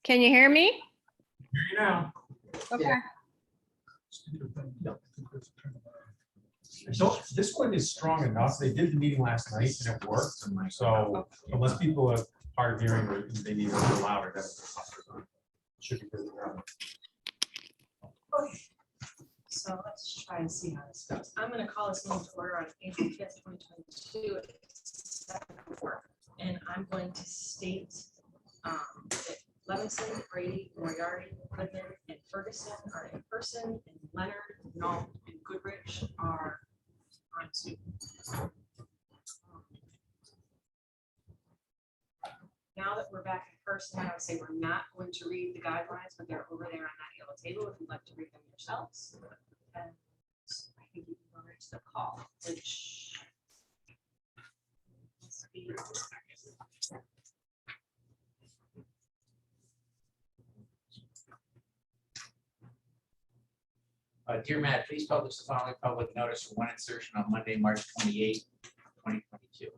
Can you hear me? Hear you now. Okay. So this one is strong enough. They did the meeting last night and it worked. So unless people are hard of hearing or they need a little louder, that's should be good. So let's try and see how this goes. I'm going to call this meeting to order on April 5th, 2022. It's 7:04. And I'm going to state that Levinson, Brady, Moriarty, Goodman, and Ferguson are in person, and Leonard, Nault, and Goodrich are on Zoom. Now that we're back in person, I would say we're not going to read the guidelines, but they're over there on that yellow table if you'd like to read them yourselves. And I think you can go right to the call, which must be Dear Matt, please publish the following public notice for one insertion on Monday, March 28, 2022.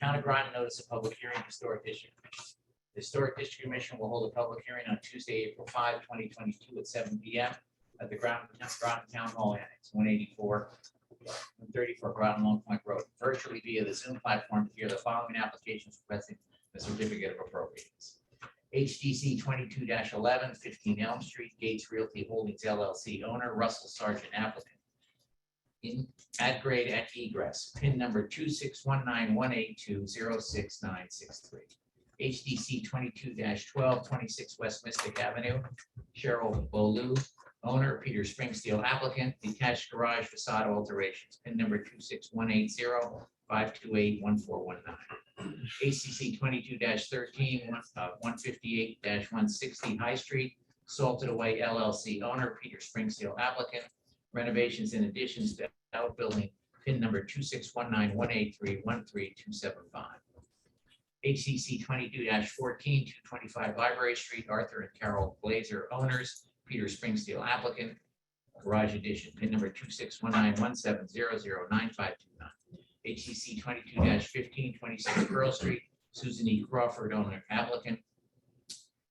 Town of Groton notice of public hearing, Historic District Commission. The Historic District Commission will hold a public hearing on Tuesday, April 5, 2022 at 7 p.m. at the Groton Town Hall Annex, 134 Groton Long Point Road, virtually via the Zoom platform to hear the following applications requesting the certificate of appropriateness. HDC 22-11, 15 Elm Street, Gates Realty Holdings LLC owner, Russell Sargent applicant. In at grade at egress, PIN number 2619182066963. HDC 22-12, 26 West Mystic Avenue, Cheryl Bolu, owner, Peter Springsteel applicant, detached garage facade alterations, PIN number 26180-528-1419. ACC 22-13, 158-160 High Street, Salted Away LLC owner, Peter Springsteel applicant, renovations and additions to outbuilding, PIN number 2619183-13275. HCC 22-14, 225 Library Street, Arthur and Carol Glazer owners, Peter Springsteel applicant, garage addition, PIN number 26191700959. HCC 22-15, 26 Pearl Street, Susan E. Crawford owner applicant,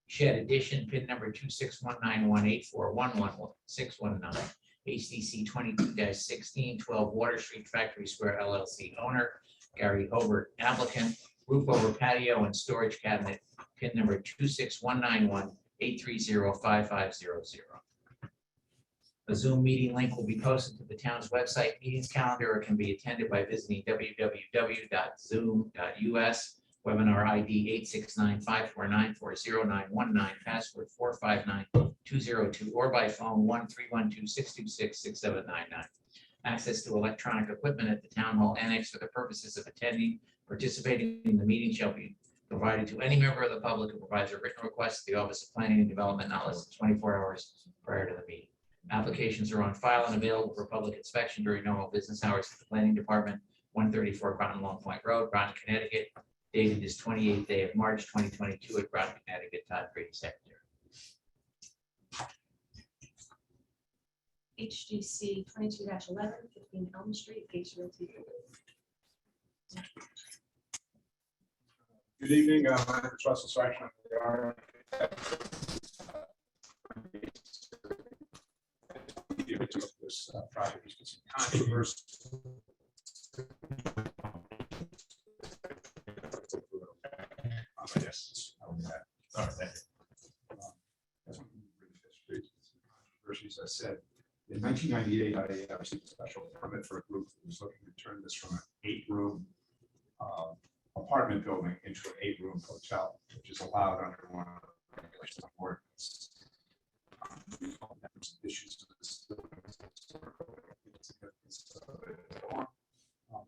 shed addition, PIN number 2619184111619. HCC 22-16, 12 Water Street, Factory Square LLC owner, Gary Hobart applicant, roof over patio and storage cabinet, PIN number 2619183055500. A Zoom meeting link will be posted to the town's website meetings calendar, or can be attended by visiting www.zoom.us. Webinar ID 869-549-40919, password 459202, or by phone 1-312-626-6799. Access to electronic equipment at the town hall annex for the purposes of attending, participating in the meeting shall be provided to any member of the public who provides a written request to the Office of Planning and Development not less than 24 hours prior to the meeting. Applications are on file and available for public inspection during normal business hours at the Planning Department, 134 Groton Long Point Road, Groton, Connecticut. Dated this 28th day of March 2022 at Groton, Connecticut. Todd Brady, Secretary. HDC 22-11, 15 Elm Street, Gates Realty. Good evening, my name is Russell Sargent. I'm the architect. This project has been some controversy. Yes. All right, thank you. As I said, in 1998, I received a special permit for a group that was looking to turn this from an 8-room apartment building into an 8-room hotel, which is allowed under one of the regulations of ordinance. Issues to this.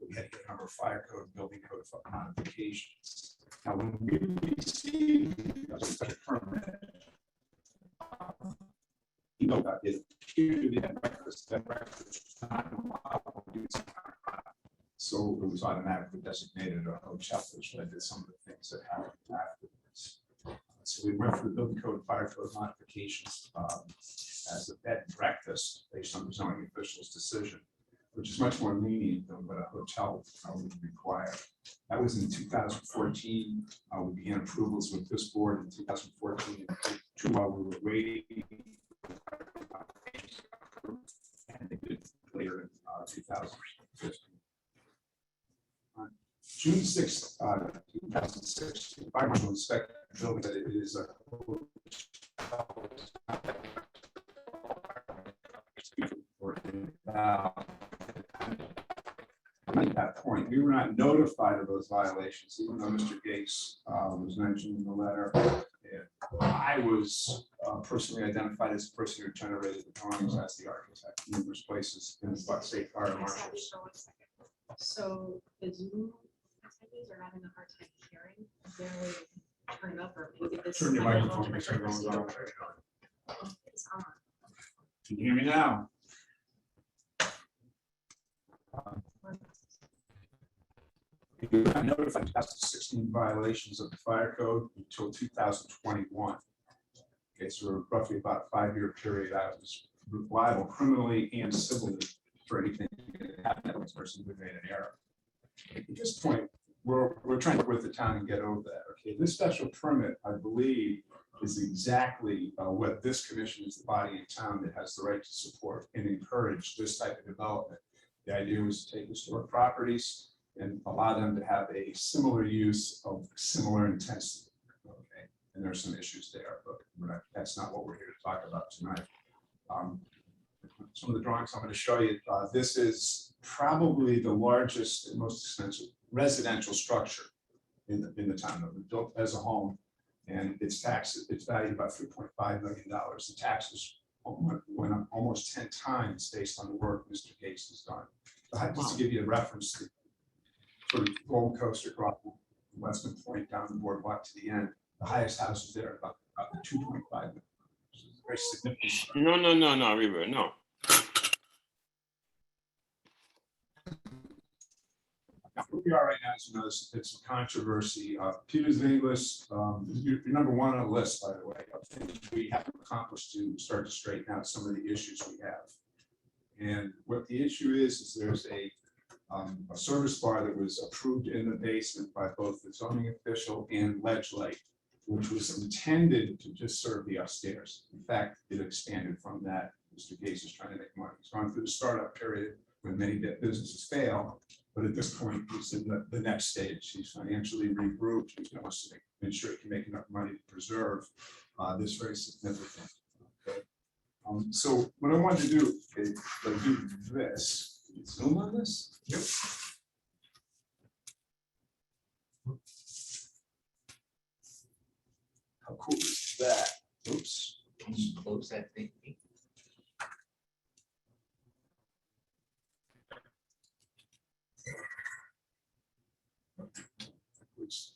We had to get a number of fire code, building code modifications. Now, when we received such a permit, you know that it appeared to be that breakfast was not allowed to use. So it was automatically designated a hotel, which led to some of the things that happened afterwards. So we went through the building code, fire code modifications as a bed and breakfast based on the zoning official's decision, which is much more lenient than what a hotel would require. That was in 2014. We began approvals with this board in 2014 and while we were waiting. And they did later in 2015. On June 6th, 2006, the fire marshal inspected the building that it is a at that point, we were not notified of those violations, even though Mr. Gates was mentioned in the letter. And I was personally identified as the person who generated the drawings as the architect in numerous places in the state fire marshals. So the Zoom attendees are having a hard time hearing. Is there a way to turn it up or maybe this? Turn your I don't know microphone, if make sure everyone's on. It's on. Can you hear me now? We were not notified of 2016 violations of the fire code until 2021. Okay, so roughly about a 5-year period, I was liable criminally and civilly for anything that happened to this person who made an error. At this point, we're trying to work with the town and get over that. Okay, this special permit, I believe, is exactly what this commission is, the body in town that has the right to support and encourage this type of development. The idea was to take historic properties and allow them to have a similar use of similar intensity. Okay, and there's some issues there, but that's not what we're here to talk about tonight. Some of the drawings I'm going to show you, this is probably the largest and most expensive residential structure in the town. It was built as a home, and it's valued about $3.5 million. The taxes went up almost 10 times based on the work Mr. Gates has done. Just to give you a reference to sort of Gold Coast or Groton, Westman Point down the boardwalk to the end, the highest houses there about 2.5 million. Very significant. No, River, no. Where we are right now, as you know, it's a controversy. Peter's English, you're number one on the list, by the way, of things we have accomplished to start to straighten out some of the issues we have. And what the issue is there's a service bar that was approved in the basement by both the zoning official and Ledge Light, which was intended to just serve the upstairs. In fact, it expanded from that. Mr. Gates is trying to make money. He's gone through the startup period when many businesses fail, but at this point, he's in the next stage. He's financially regrouped. He wants to make sure he can make enough money to preserve this very significant. Okay. So what I wanted to do is do this. Can you zoom on this? Yep. How cool is that? Oops. Can you close that thing?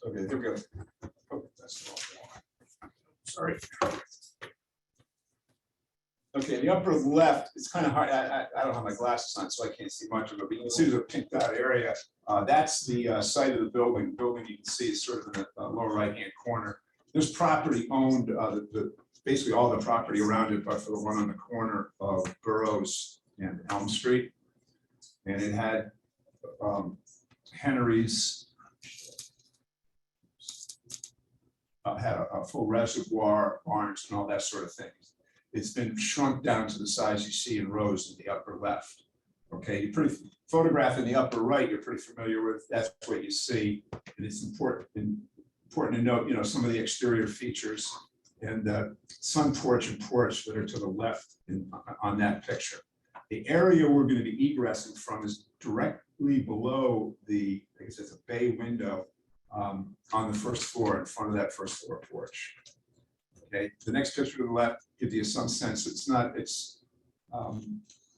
Okay, here we go. Oh, that's the wrong one. Sorry. Okay, the upper left, it's kind of hard. I don't have my glasses on, so I can't see much of it, but you can see there's a pinked out area. That's the site of the building. The building you can see is sort of in the lower right-hand corner. This property owned basically all the property around it, but for the one on the corner of Burroughs and Elm Street. And it had Henry's, had a full reservoir, barns, and all that sort of thing. It's been shrunk down to the size you see in rows in the upper left. Okay, you pretty photograph in the upper right, you're pretty familiar with. That's what you see, and it's important to note, some of the exterior features and the sun porch and porch that are to the left on that picture. The area we're going to be egressing from is directly below the, I guess it's a bay window on the first floor, in front of that first floor porch. Okay, the next picture to the left gives you some sense.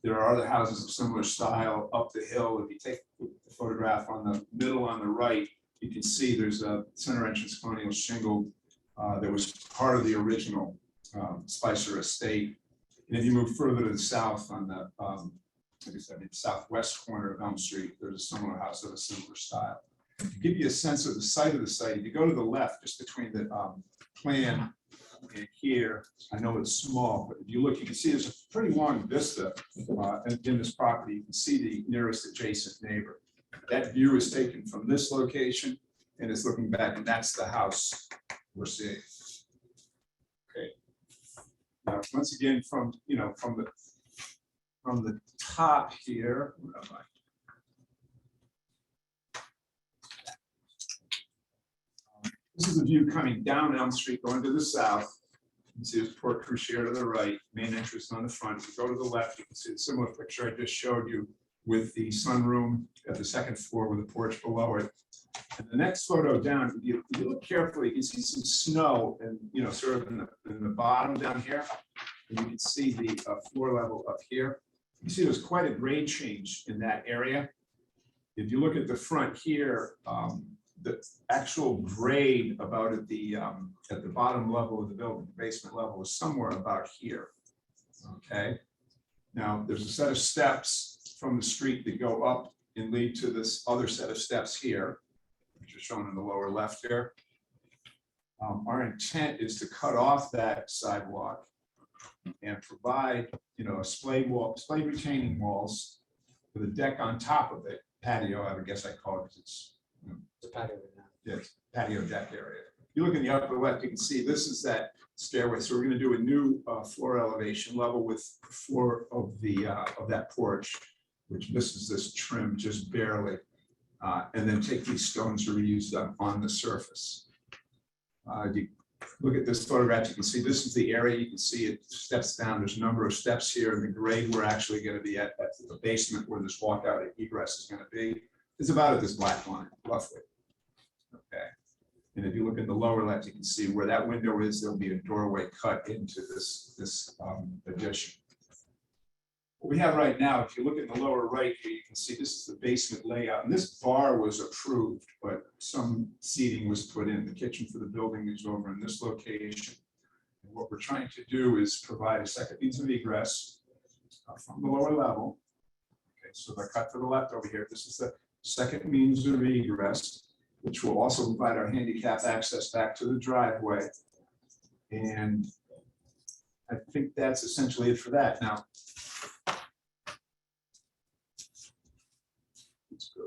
There are other houses of similar style up the hill. If you take the photograph on the middle on the right, you can see there's a center entrance colonial shingle that was part of the original Spicer estate. And if you move further to the south on the like I said, the southwest corner of Elm Street, there's a similar house of a similar style. To give you a sense of the site of the site, if you go to the left, just between the plan and here, I know it's small, but if you look, you can see there's a pretty long vista in this property. You can see the nearest adjacent neighbor. That view is taken from this location and it's looking back, and that's the house we're seeing. Okay. once again, from the top here, where am I? This is a view coming down Elm Street, going to the south. You can see this Port Crucier to the right, main entrance on the front. If you go to the left, you can see a similar picture I just showed you with the sunroom at the second floor with a porch below it. And the next photo down, if you look carefully, you can see some snow and, sort of in the bottom down here. And you can see the floor level up here. You see there's quite a grade change in that area. If you look at the front here, the actual grade about at the bottom level of the building, the basement level, is somewhere about here. Okay. Now there's a set of steps from the street that go up and lead to this other set of steps here, which are shown in the lower left here. Our intent is to cut off that sidewalk and provide, a splay retaining walls with a deck on top of it, patio, I would guess I call it, because it's The patio right now. yes, patio deck area. If you look in the upper left, you can see this is that stairway. So we're going to do a new floor elevation level with the floor of that porch, which misses this trim just barely, and then take these stones to reuse them on the surface. You look at this photograph, you can see this is the area. You can see it steps down. There's a number of steps here, and the grade we're actually going to be at the basement where this walkout egress is going to be. It's about at this black line, roughly. Okay. And if you look at the lower left, you can see where that window is. There'll be a doorway cut into this addition. What we have right now, if you look at the lower right here, you can see this is the basement layout. And this bar was approved, but some seating was put in. The kitchen for the building is over in this location. And what we're trying to do is provide a second means of egress from the lower level. Okay, so they're cut to the left over here. This is the second means of egress, which will also provide our handicap access back to the driveway. And I think that's essentially it for that. Now, let's go.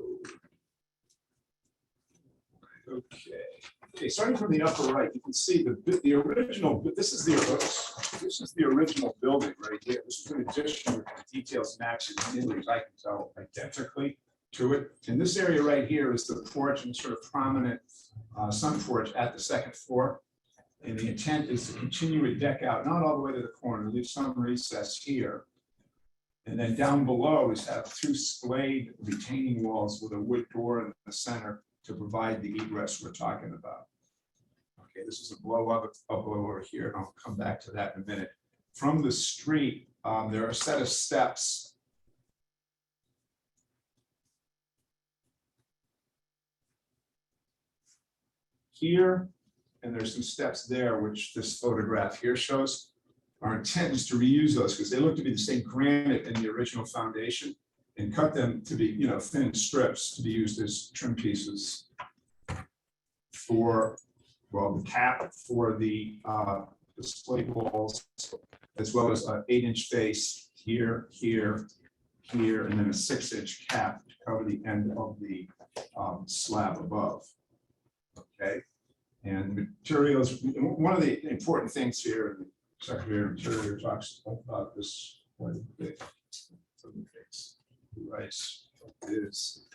Okay, starting from the upper right, you can see the original, this is the original building right here. This is an addition with the details matching as I can tell identically to it. And this area right here is the porch and sort of prominent sun porch at the second floor. And the intent is to continue to deck out, not all the way to the corner, leave some recess here. And then down below is have two splayed retaining walls with a wood door in the center to provide the egress we're talking about. Okay, this is a blow up over here, and I'll come back to that in a minute. From the street, there are a set of steps here, and there's some steps there, which this photograph here shows. Our intent is to reuse those because they look to be the same granite in the original foundation, and cut them to be, thin strips to be used as trim pieces for, well, the cap for the display walls, as well as an 8-inch face here, here, here, and then a 6-inch cap to cover the end of the slab above. Okay, and materials, one of the important things here, the Secretary of Interior talks about this quite a bit. Right, is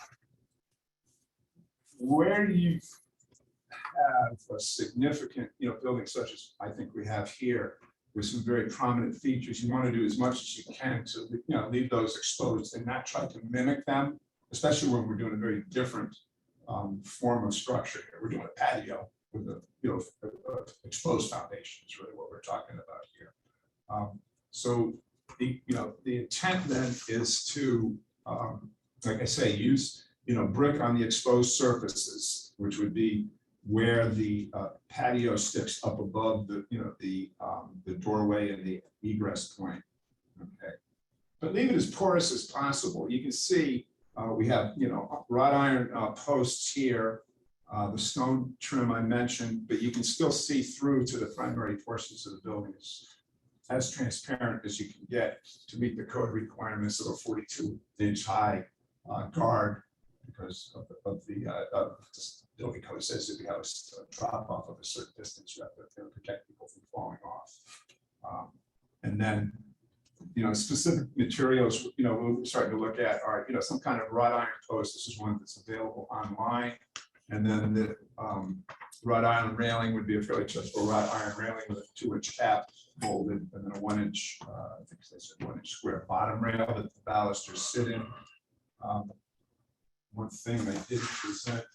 where you have a significant, building such as I think we have here, with some very prominent features, you want to do as much as you can to, leave those exposed and not try to mimic them, especially when we're doing a very different form of structure here. We're doing a patio with a, exposed foundation is really what we're talking about here. So the intent then is to, like I say, use, brick on the exposed surfaces, which would be where the patio sticks up above the, the doorway and the egress point. Okay, but leave it as porous as possible. You can see we have, wrought iron posts here, the stone trim I mentioned, but you can still see through to the primary portions of the building. It's as transparent as you can get to meet the code requirements of a 42-inch high guard, because of the building code says that we have a drop off of a certain distance, rather than protect people from falling off. And then, specific materials, we're starting to look at are, some kind of wrought iron post. This is one that's available online. And then the wrought iron railing would be a fairly typical wrought iron railing with a 2-inch cap molded, and then a 1-inch, I think they said 1-inch square bottom rail that the balusters sit in. One thing I did present.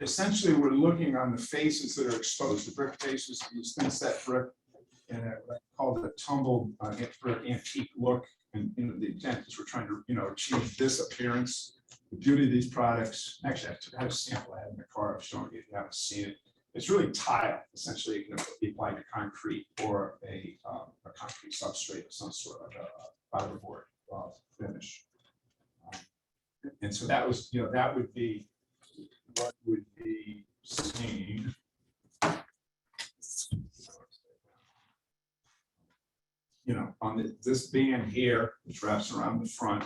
Essentially, we're looking on the faces that are exposed, the brick faces, these thin set brick, and I called it a tumbled antique look. And the intent is we're trying to achieve this appearance. The beauty of these products, actually, I have a sample I had in the car. I've shown you if you haven't seen it. It's really tile. Essentially, it can be applied to concrete or a concrete substrate of some sort of a fiberboard finish. And so that was, that would be what would be seen. On this band here, which wraps around the front,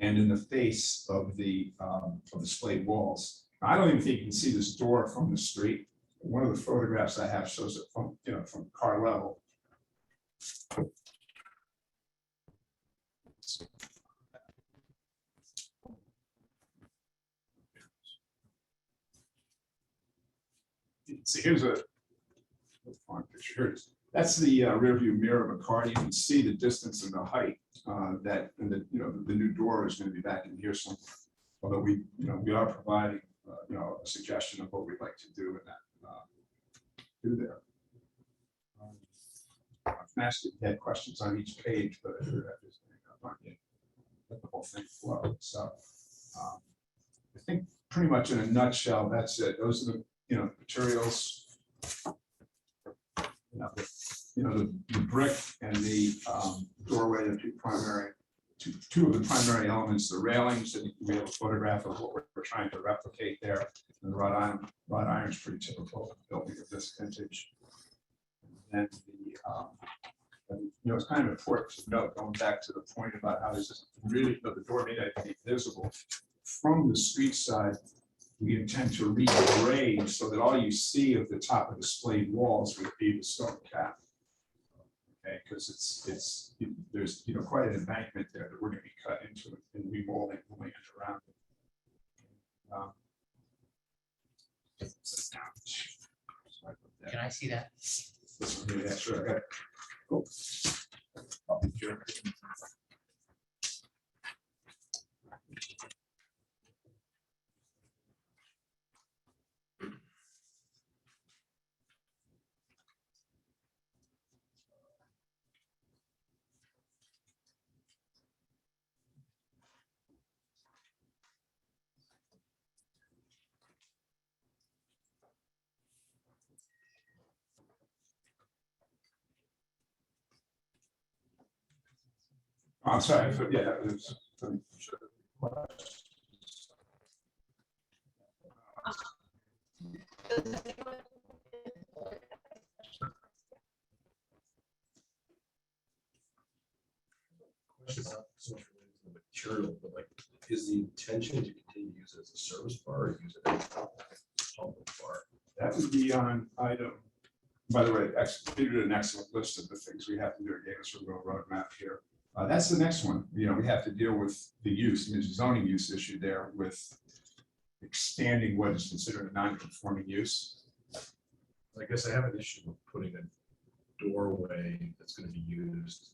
and in the face of the displayed walls. I don't even think you can see this door from the street. One of the photographs I have shows it from from car level. See, here's a picture. Here it is. That's the rear view mirror of a car. You can see the distance and the height that, and the new door is going to be back in here somewhere. Although we are providing a suggestion of what we'd like to do in that there. I've asked if you had questions on each page, but I figured I'd just let the whole thing flow. So I think pretty much in a nutshell, that's it. Those are the materials. The brick and the doorway are two of the primary elements. The railings, and we have a photograph of what we're trying to replicate there. And the wrought iron is pretty typical of the building of this vintage. And it's kind of important to note, going back to the point about how this is really, the door may not be visible from the street side. We intend to regrade so that all you see of the top of displayed walls would be the stone cap. Okay, because there's quite an embankment there that we're going to be cut into and remolding when we enter around it. Can I see that? Yeah, sure. I got it. Cool. Sure. I'm sorry, but yeah, it was. Question not so much related to the material, but like, is the intention to continue to use it as a service bar or use it as a public bar? That would be on item. By the way, we did an excellent list of the things we have to do. Again, it's a real roadmap here. That's the next one. We have to deal with the use. There's a zoning use issue there with expanding what is considered a non-conforming use. I guess I have an issue with putting a doorway that's going to be used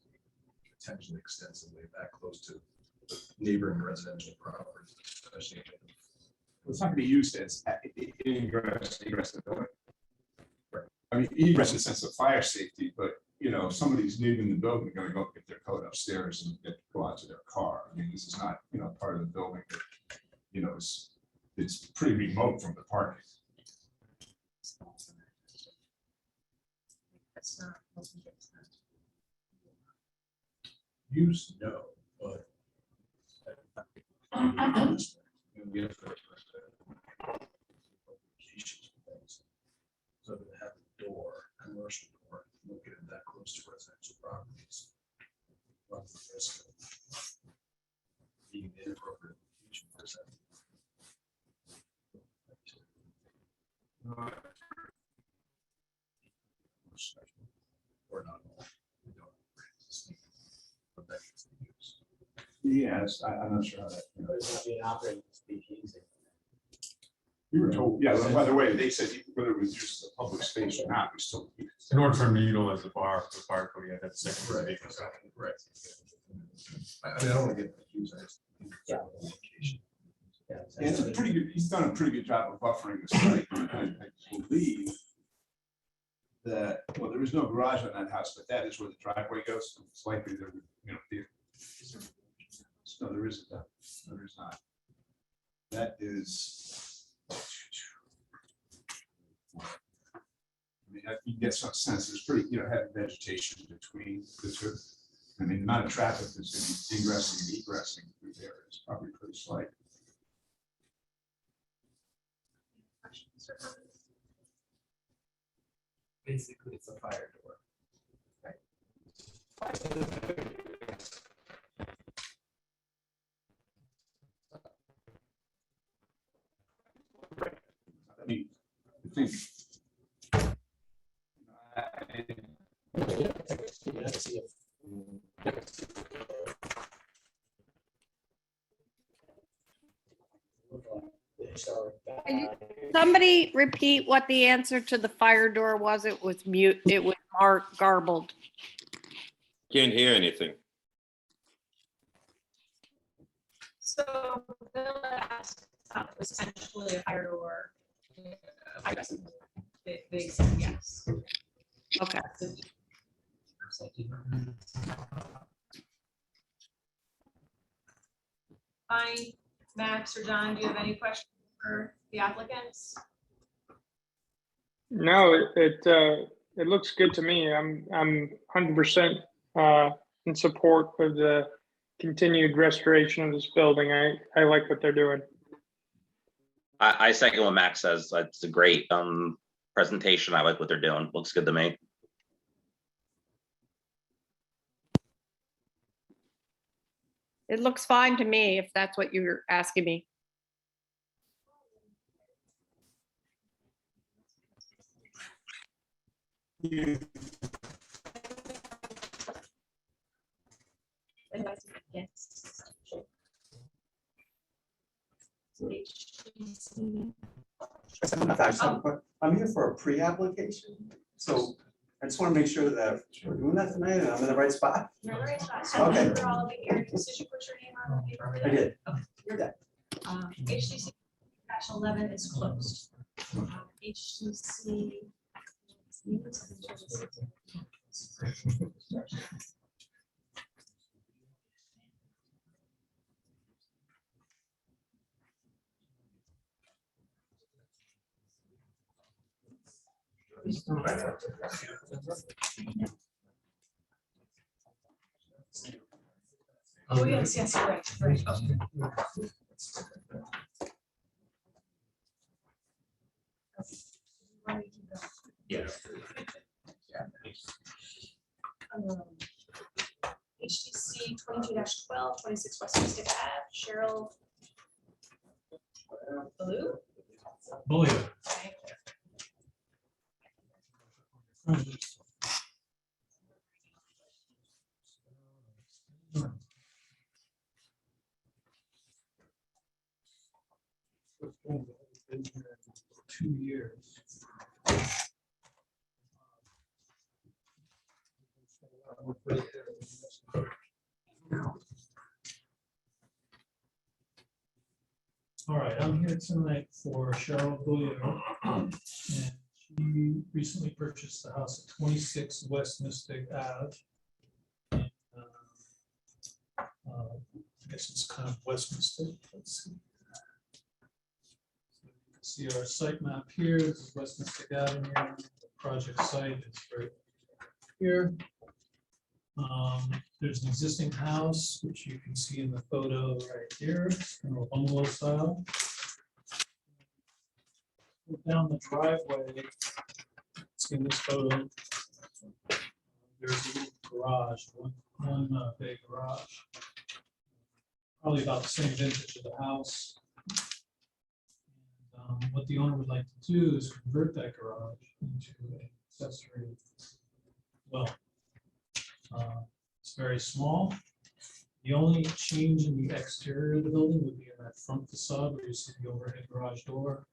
potentially extensively that close to neighboring residential properties, especially. It's not going to be used as egress in the building. I mean, egress in the sense of fire safety, but somebody's leaving the building, going to go get their coat upstairs and go out to their car. I mean, this is not, part of the building that, it's pretty remote from the parking. That's not. Use, no, but. We have so to have a door, commercial door, located that close to residential properties. run the risk of being inappropriate each person. Or not all. We don't. But that is the use. Yes, I'm not sure how that. There's gonna be an operating speakeasy. We were told, yeah, by the way, they said whether it was used as a public space or not, we still. In order for him to utilize the fire code, you had to say. Right. Right. I mean, I don't want to get accused. I just. Yeah. Location. Yeah, And it's a pretty good, he's done a pretty good job of buffering the site. I believe that, well, there is no garage on that house, but that is where the driveway goes. It's likely there, no, there isn't. No, there is not. That is. I mean, you get some sense, there's pretty, heavy vegetation between the two. I mean, the amount of traffic that's going to be ingressing and egressing through there is probably pretty slight. Questions or comments? basically it's a fire door. I mean, I think. Somebody repeat what the answer to the fire door was. It was mute. It was garbled. Can't hear anything. So Bill asked, was essentially a fire door. They said yes. Okay. Fine, Max or John, do you have any questions for the applicants? No, it looks good to me. I'm 100% in support of the continued restoration of this building. I like what they're doing. I second what Max says. It's a great presentation. I like what they're doing. Looks good to me. It looks fine to me, if that's what you're asking me. Yes. I'm here for a pre-application, so I just want to make sure that we're doing that tonight and I'm in the right spot. You're in the right spot. So Okay. for all of you here, did you put your name on the paper? I did. Okay. You're dead. HTC -11 is closed. HTC. Oh, yes, yes, right, right. Okay. Yeah. HTC 22-12, 26 West Mystic Ave, Cheryl. Blue? Bully. Okay. Been here 2 years. All right, I'm here tonight for Cheryl Bullion. And she recently purchased the house at 26 West Mystic Ave. And, I guess it's kind of West Mystic. Let's see. So you can see our site map here. This is West Mystic Avenue. The project site is right here. There's an existing house, which you can see in the photo right here, it's kind of a bungalow style. Down the driveway, see in this photo, there's a little garage, one big garage. Probably about the same vintage of the house. And, what the owner would like to do is convert that garage into an accessory. Well, it's very small. The only change in the exterior of the building would be in that front facade where you see the overhead garage door.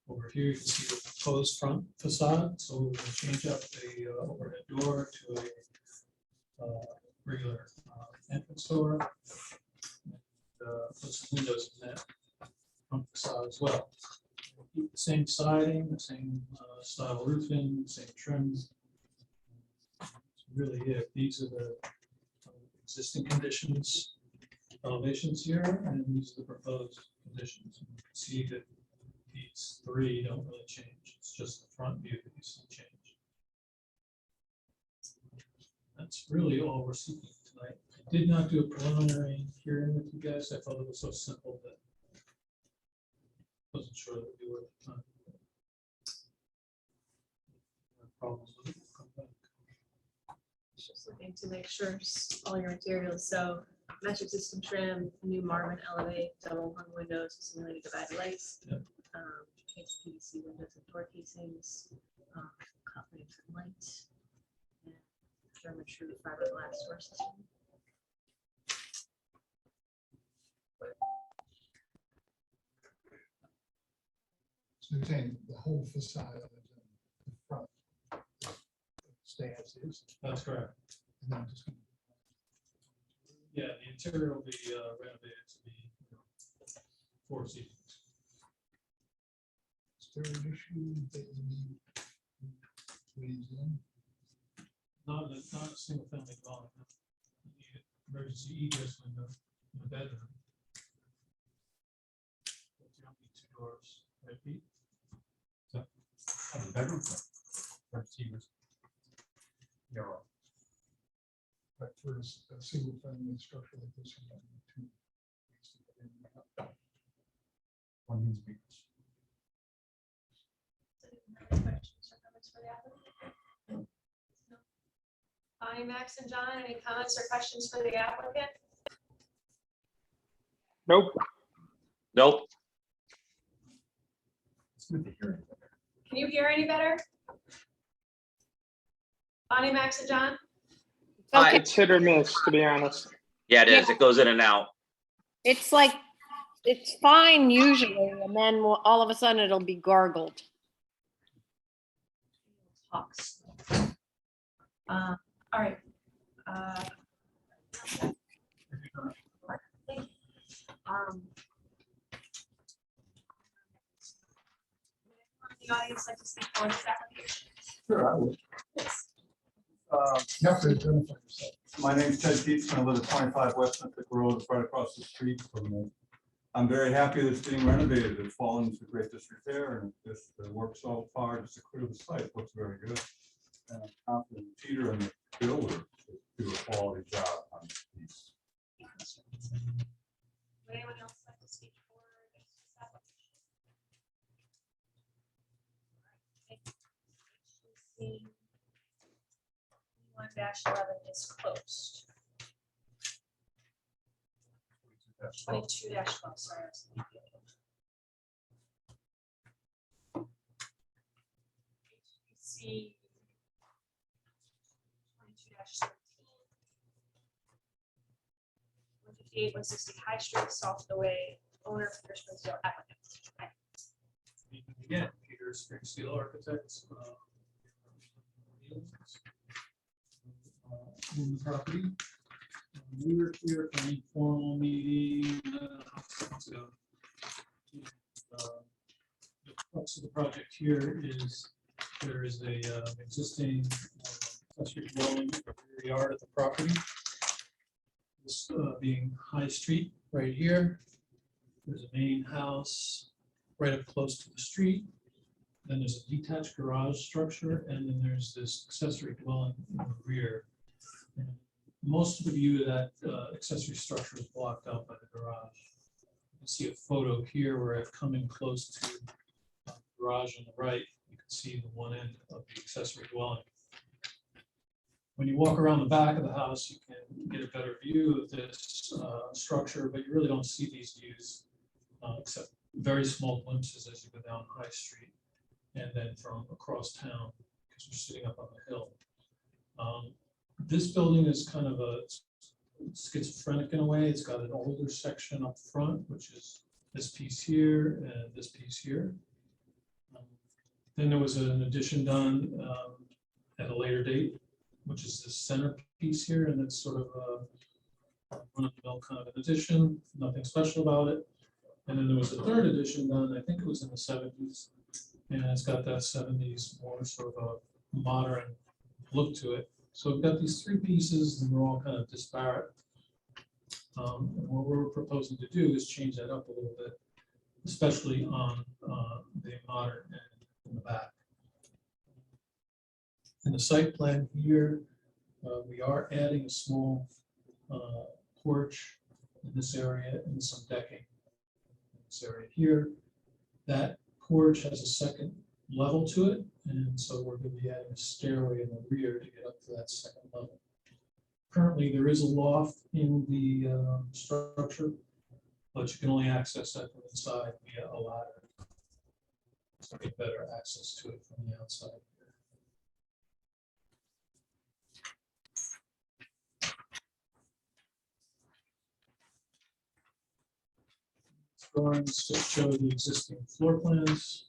Over here, you can see the proposed front facade, so we'll change up the overhead door to a regular entrance door. Put some windows in that front facade as well. Keep the same siding, the same style roofing, same trims. That's really it. These are the existing conditions, elevations here, and these are the proposed conditions. You can see that these three don't really change. It's just the front view that you see change. That's really all we're seeking tonight. I did not do a preliminary hearing with you guys. I thought it was so simple that I wasn't sure that we were at the time. Problems with it, we'll come back. Just looking to make sure all your materials, so metric system trim, new Marvin elevate, double hung windows, simulated divided lights. Yep. PVC windows and door casings, coupling and light, and German true fiberglass door system. So you're saying the whole facade of the front stay as is? That's correct. And then just gonna- Yeah, the interior will be renovated to be, four seasons. Is there an issue that you need ways in? Not a single family dwelling. No. You need an emergency egress window in the bedroom. But you don't need two doors, right, Pete? So, the bedroom. Emergency egress. You're right. But for a single family structure like this, you don't need two. One needs to be. Any questions or comments for the applicant? No. Bonnie, Max, and John, any comments or questions for the applicant? Nope. Nope. Let's move the hearing. Can you hear any better? Bonnie, Max, and John? Okay, It's hit or miss, to be honest. Yeah, it is. It goes in and out. it's like, it's fine usually, and then all of a sudden it'll be gargled. Talks. All right. The audience like to speak for this application? Sure, I would. Yes. You have to identify yourself. My name's Ted Peterson. I live at 25 West Mythic Road, right across the street from me. I'm very happy that it's being renovated. It's fallen into great disrepair, and this the work so far just to clear the site looks very good. And I'm confident Peter and the builder do a quality job on this piece. Would anyone else like to speak for this application? All right, thank you. 1-11 is closed. 22-12, sorry. I was thinking. HPC 22-13. 158-160 High Street, South the Way, owner Pierce applicant. Hi. Again, Peter Springsteel Architects. On the property. We were here for an informal meeting. Months ago. The crux of the project here is there is a existing accessory dwelling rear yard of the property. This being High Street right here. There's a main house right up close to the street. Then there's a detached garage structure, and then there's this accessory dwelling in the rear. And most of the view of that accessory structure is blocked out by the garage. You can see a photo here where I've come in close to the garage on the right. You can see the one end of the accessory dwelling. When you walk around the back of the house, you can get a better view of this structure, but you really don't see these views except very small glimpses as you go down High Street and then from across town because we're sitting up on the hill. This building is kind of a schizophrenic in a way. It's got an older section up front, which is this piece here and this piece here. Then there was an addition done at a later date, which is this center piece here, and it's sort of a run-of-the-mill kind of an addition, nothing special about it. And then there was a third edition done, I think it was in the 70s, and it's got that 70s more sort of a modern look to it. So we've got these three pieces, and they're all kind of disparate. And what we're proposing to do is change that up a little bit, especially on the modern end in the back. In the site plan here, we are adding a small porch in this area and some decking in this area here. That porch has a second level to it, and so we're going to be adding a stairway in the rear to get up to that second level. Currently, there is a loft in the structure, but you can only access that from inside via a ladder. So get better access to it from the outside. Drawings just show the existing floor plans.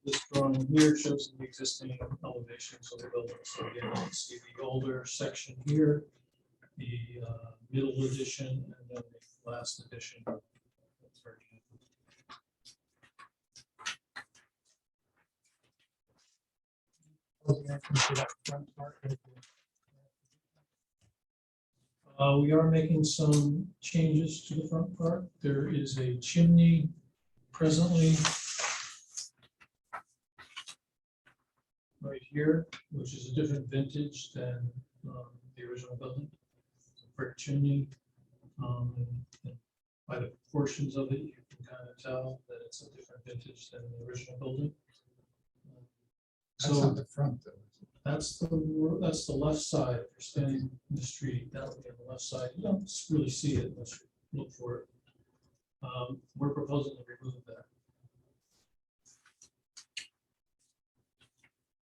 This drawing here shows the existing elevations of the building. So again, you can see the older section here, the middle edition, and then the last edition. We are making some changes to the front part. There is a chimney presently right here, which is a different vintage than the original building. Brick chimney. And by the proportions of it, you can kind of tell that it's a different vintage than the original building. That's on the front though. That's the left side. If you're standing in the street, that would be on the left side. You don't really see it unless you look for it. We're proposing to remove that.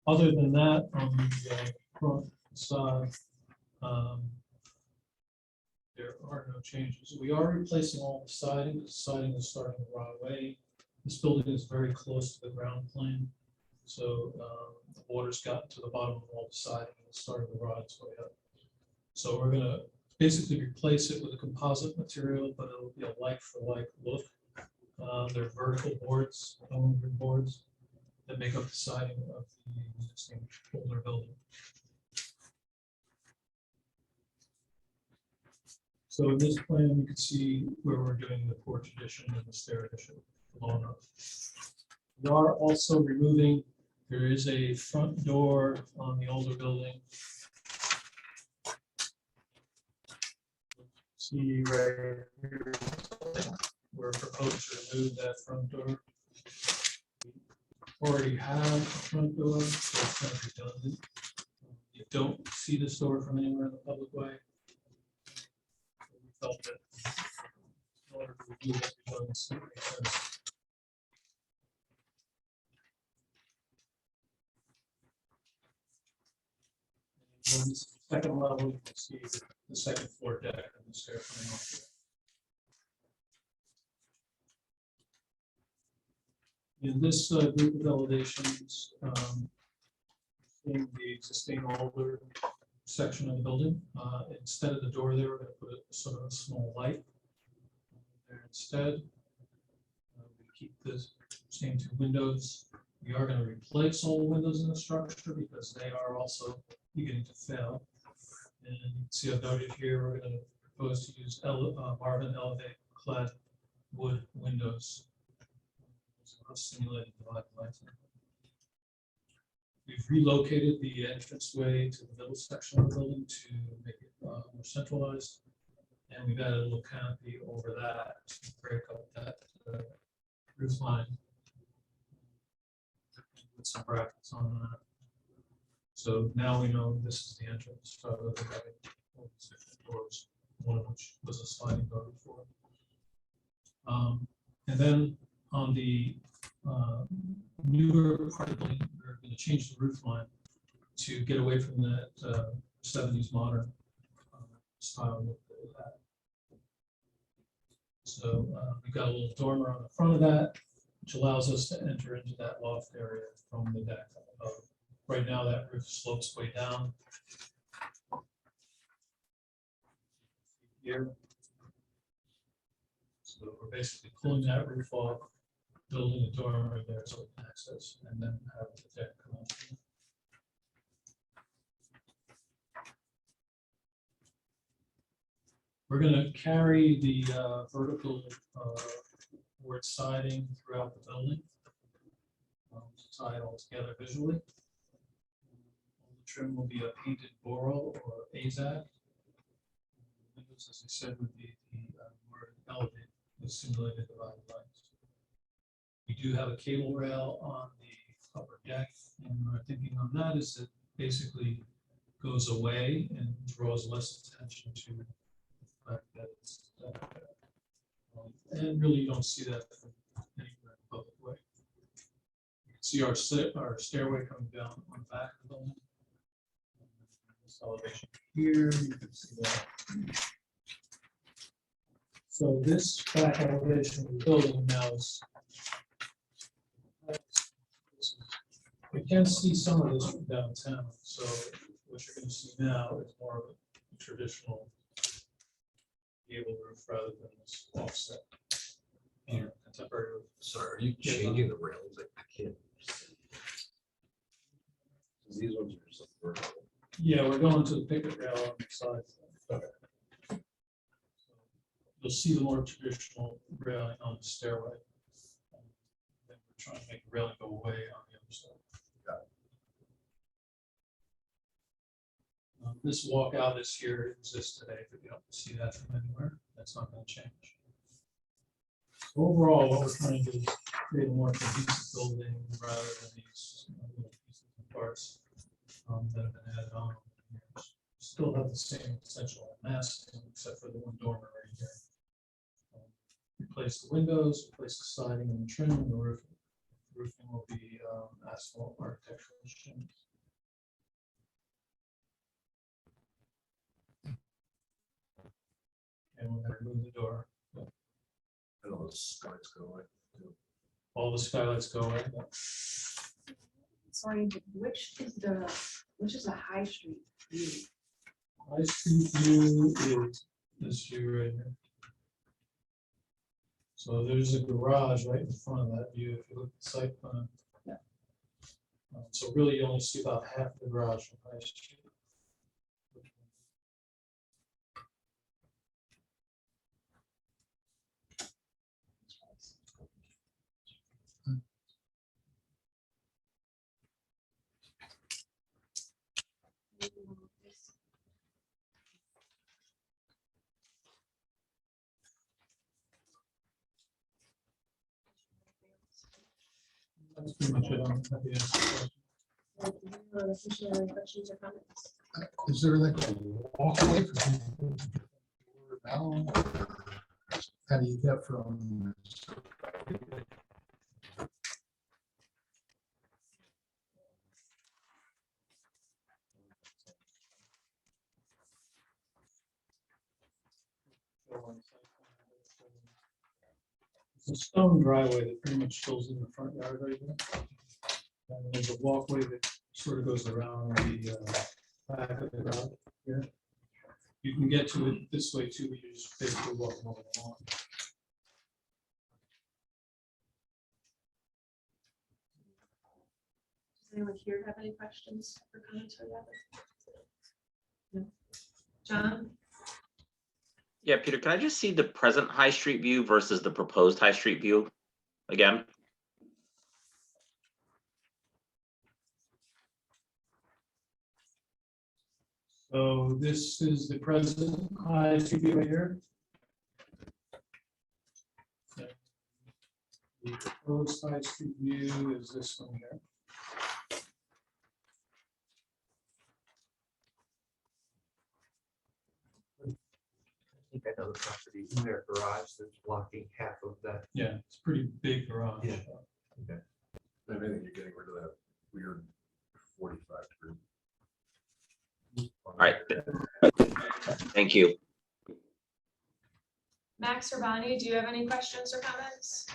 Other than that, on the front side, there are no changes. We are replacing all the siding. The siding is starting to rot away. This building is very close to the ground plane. So the water's gotten to the bottom of all the siding and it's starting to rot its way up. So we're going to basically replace it with a composite material, but it'll be a like-for-like look. They're vertical boards, aluminum boards that make up the siding of the existing older building. So in this plan, you can see where we're doing the porch addition and the stair addition below enough. We are also removing. There is a front door on the older building. See right here, we're proposing to remove that front door. We already have a front door, so it's kind of redundant. You don't see this door from anywhere in the public way. So we felt that in order to remove that redundancy, it makes sense. On the second level, you can see the second floor deck and the stair coming off. In this group of elevations, in the existing older section of the building, instead of the door there, we're going to put a sort of a small light there instead. We keep the same two windows. We are going to replace all the windows in the structure because they are also beginning to fail. And you can see I've noted here, we're going to propose to use Marvin Elevate clad wood windows. Simulated divided lighting. We've relocated the entranceway to the middle section of the building to make it more centralized. And we've added a little canopy over that to break up that roof line. With some brackets on that. So now we know this is the entrance, rather than having all these different doors, one of which was a sliding door before. And then on the newer part of the building, we're going to change the roof line to get away from that 70s modern style look that we had. So we've got a little dormer on the front of that, which allows us to enter into that loft area from the deck. Right now, that roof slopes way down. Here. So we're basically pulling that roof off, building a dormer there so we can access, and then have the deck come up. We're going to carry the vertical board siding throughout the building. To tie it all together visually. The trim will be a painted Boral or AZAC. Windows, as I said, would be the word elevated with simulated divided lines. We do have a cable rail on the upper deck, and our thinking on that is that basically goes away and draws less attention to the fact that it's and really you don't see that from anywhere in the public way. See our stairway coming down on the back of the building. This elevation here, you can see that. So this back elevation of the building now is. We can see some of this from downtown. So what you're going to see now is more of a traditional gable roof rather than this offset. Contemporary roof. Sorry, are you changing the rails? I can't. These ones are just like vertical. Yeah, we're going to the picket rail on the side. Okay. You'll see the more traditional railing on the stairway. Then we're trying to make the railing go away on the other side. This walkout is here, it exists today, but you don't see that from anywhere. That's not going to change. Overall, what we're trying to do is create a more cohesive building rather than these little pieces and parts that have been added on. Still have the same essential massing except for the one dormer right here. Replace the windows, replace the siding and the trim, and the roofing. The roofing will be asphalt architectural shingles. And we're going to remove the door. And all the skylights go away. All the skylights go away. Sorry, which is the High Street view? High Street view is this view right here. So there's a garage right in front of that view if you look at the site plan. Yeah. So really you only see about half the garage from High Street. That's pretty much it. I'm happy to answer the Questions or comments? Is there like a walkway for people down? How do you get from? It's a stone driveway that pretty much fills in the front yard right there. And there's a walkway that sort of goes around the back of the garage here. You can get to it this way too, but you just basically walk along the lawn. Does anyone here have any questions or comments or that? No. John? Yeah, Peter, can I just see the present High Street view versus the proposed High Street view again? So this is the present High Street view right here. The proposed high street view is this one here. I think I know the property in their garage that's blocking half of that. Yeah, it's a pretty big garage. Yeah. I think you're getting rid of that weird 45 degree. All right. Thank you. Max Urbani, do you have any questions or comments?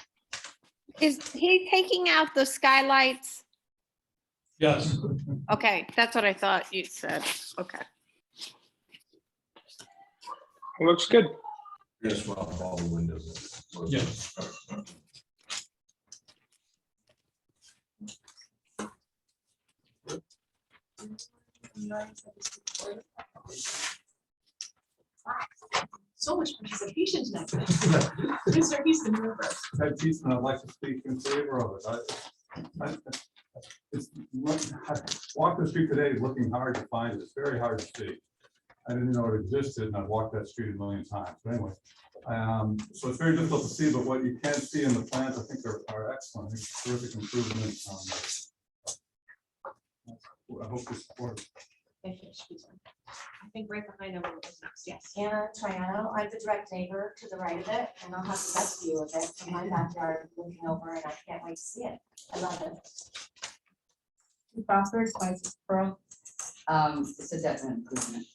Is he taking out the skylights? Yes. Okay, that's what I thought you said. Okay. Looks good. You're gonna swap all the windows. Yeah. So much participation tonight. Mr. Houston, you're first. Ted Eastman, I'd like to speak in favor of it. Walk the street today is looking hard to find it. It's very hard to see. I didn't know it existed and I've walked that street a million times. But anyway, so it's very difficult to see, but what you can see in the plans, I think are excellent. It's terrific improvement. I hope this supports. Thank you. I think right behind him was next. Yes. Anna Triano, I'm the direct neighbor to the right of it, and I'll have the best view of it from my backyard looking over, and I can't wait to see it. I love it. Prospered twice Pearl. It's a definite improvement.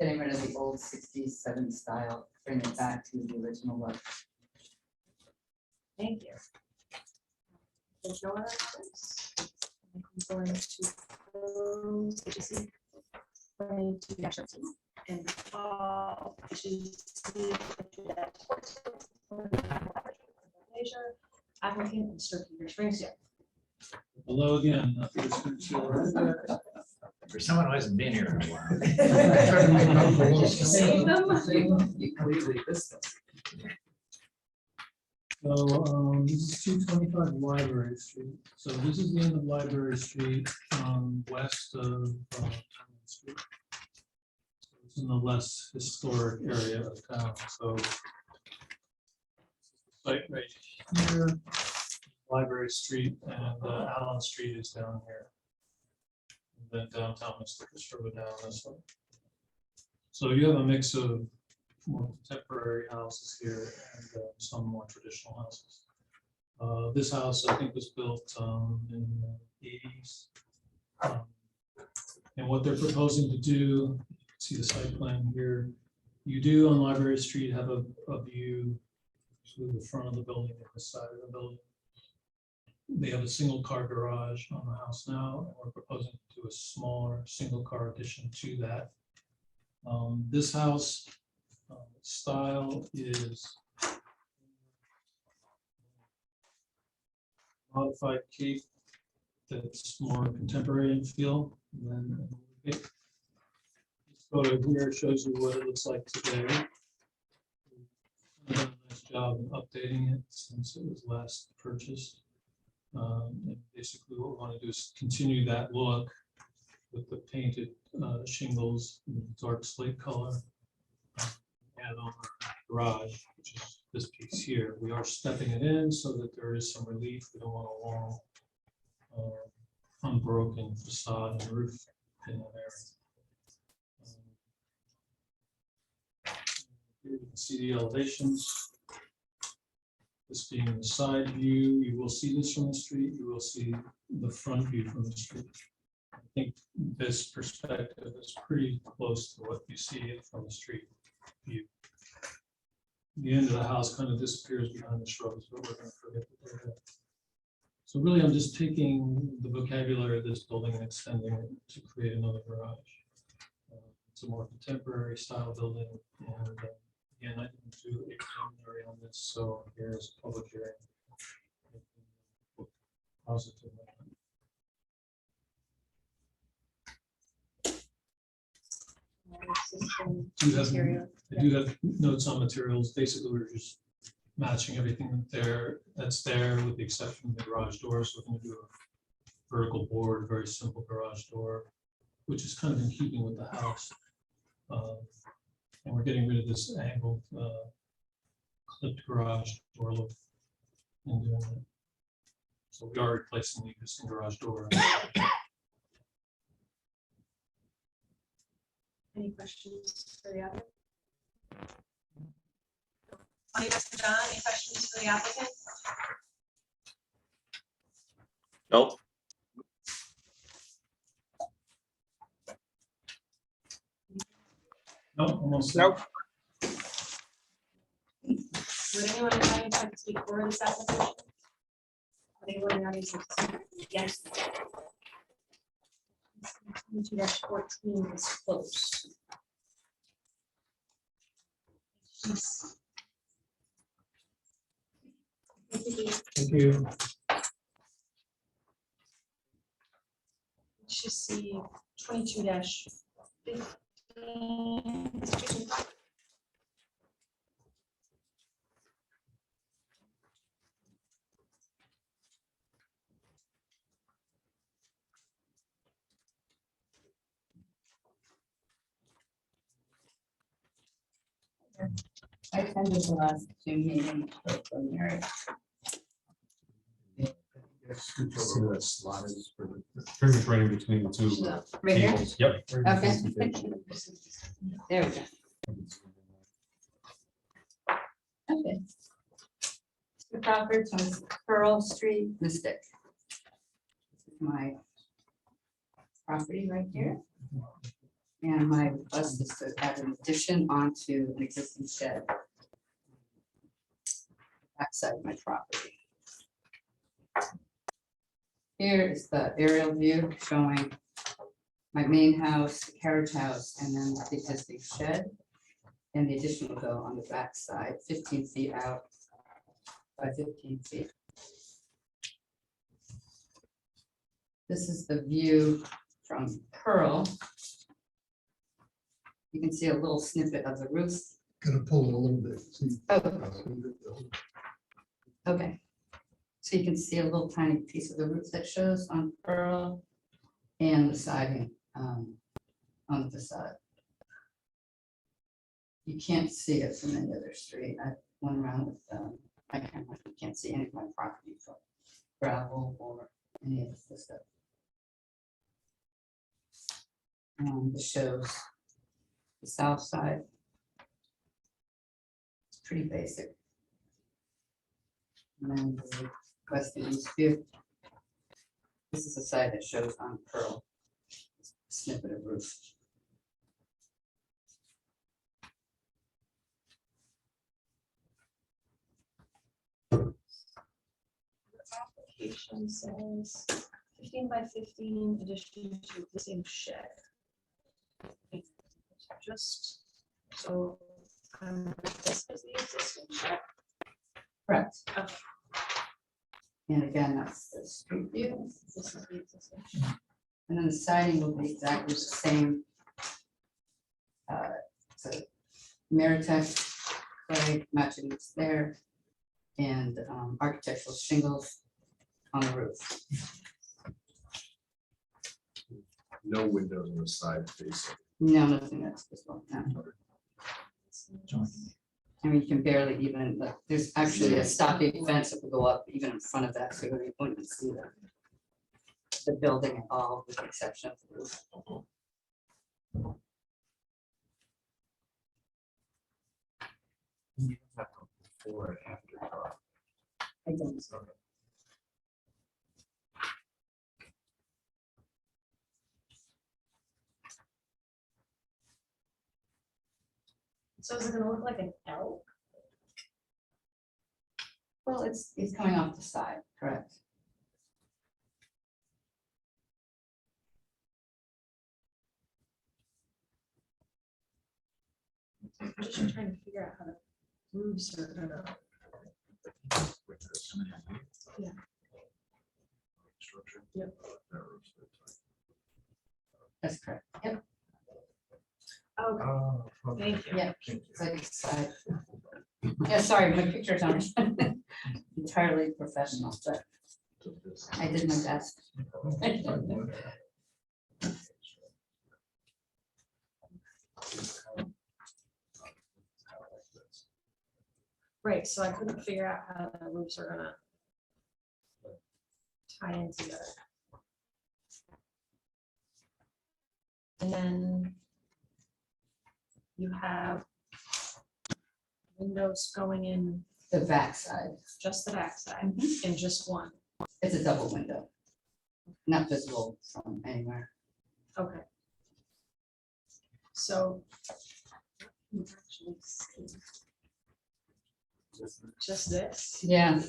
Getting rid of the old 60s, 70s style, bring it back to the original look. Thank you. There's no other comments. I'm going to close the HC. Going to the action and all applicant Mr. Peter Springs. Hello again. For someone who hasn't been here in a while. Save them. So this is 225 Library Street. So this is the end of Library Street, west of Town Street. So it's in the less historic area of town. So site right here, Library Street, and Allen Street is down here. And then downtown Mystic is further down this way. So you have a mix of more contemporary houses here and some more traditional houses. This house, I think, was built in the 80s. And what they're proposing to do, see the site plan here, you do on Library Street have a view to the front of the building and the side of the building. They have a single car garage on the house now, and we're proposing to do a smaller single car addition to that. This house style is modified cape that's more contemporary in feel. And then this photo here shows you what it looks like today. We've done a nice job of updating it since it was last purchased. And basically what we want to do is continue that look with the painted shingles in the dark slate color. Add on our garage, which is this piece here. We are stepping it in so that there is some relief. We don't want a long, unbroken facade and roof in that area. Here you can see the elevations. This being the side view, you will see this from the street. You will see the front view from the street. I think this perspective is pretty close to what you see from the street view. The end of the house kind of disappears behind the shrubs, but we're going to forget that they're there. So really, I'm just taking the vocabulary of this building and extending it to create another garage. It's a more contemporary style building, and again, I didn't do a preliminary on this, so here's a public hearing. Positive. I do have notes on materials. Basically, we're just matching everything that's there with the exception of the garage doors. We're going to do a vertical board, very simple garage door, which is kind of in keeping with the house. And we're getting rid of this angled clipped garage door look and doing So we are replacing the existing garage door. Any questions for the applicant? Mr. John, any questions for the applicant? Nope. No, almost. Nope. Would anyone in the audience like to speak for this application? Would anyone in the audience like to speak against? 22-14 is closed. Jeez. Thank you. Should see 22-15. I attended the last two meetings from Mary. See where that slot is for the, pretty much right in between the two Right here? tables. Yep. Okay. There we go. Okay. Mr. Crawford, on Pearl Street, Mystic. This is my property right here. And my request is to add an addition onto an existing shed. Backside of my property. Here is the aerial view showing my main house, the carriage house, and then the existing shed. And the addition will go on the back side, 15 feet out by 15 feet. This is the view from Pearl. You can see a little snippet of the roof. Gonna pull it a little bit. See. Okay. So you can see a little tiny piece of the roof that shows on Pearl and the siding on the facade. You can't see it from any other street. I went around with my camera. You can't see any of my property from gravel or any of this stuff. This shows the south side. It's pretty basic. And then the west and east view. This is the side that shows on Pearl. Snippet of roof. Application says 15 by 15 addition to the same shed. Just so this is the existing shed. Correct. Okay. And again, that's the street view. This is the existing shed. And then the siding will be exactly the same. So Meritech clay matching what's there. And architectural shingles on the roof. No windows on the side facing. No, nothing that's visible. No. I mean, you can barely even, like, there's actually a stockade fence that will go up even in front of that, so you wouldn't even see the building at all, with the exception of the roof. Before and after dark. I don't. So is it gonna look like an L? Well, it's coming off the side, correct? I'm just trying to figure out how the roofs are gonna. Yeah. Structure. Yep. That's correct. Yep. Oh, thank you. Yeah. It's like a side. Yeah, sorry, my pictures aren't entirely professional, but I did my best. Right, so I couldn't figure out how the roofs are gonna. tie in together. And then you have windows going in The back side, just the backside and just one. it's a double window. Not visible from anywhere. Okay. So. you actually see Just this? Yeah,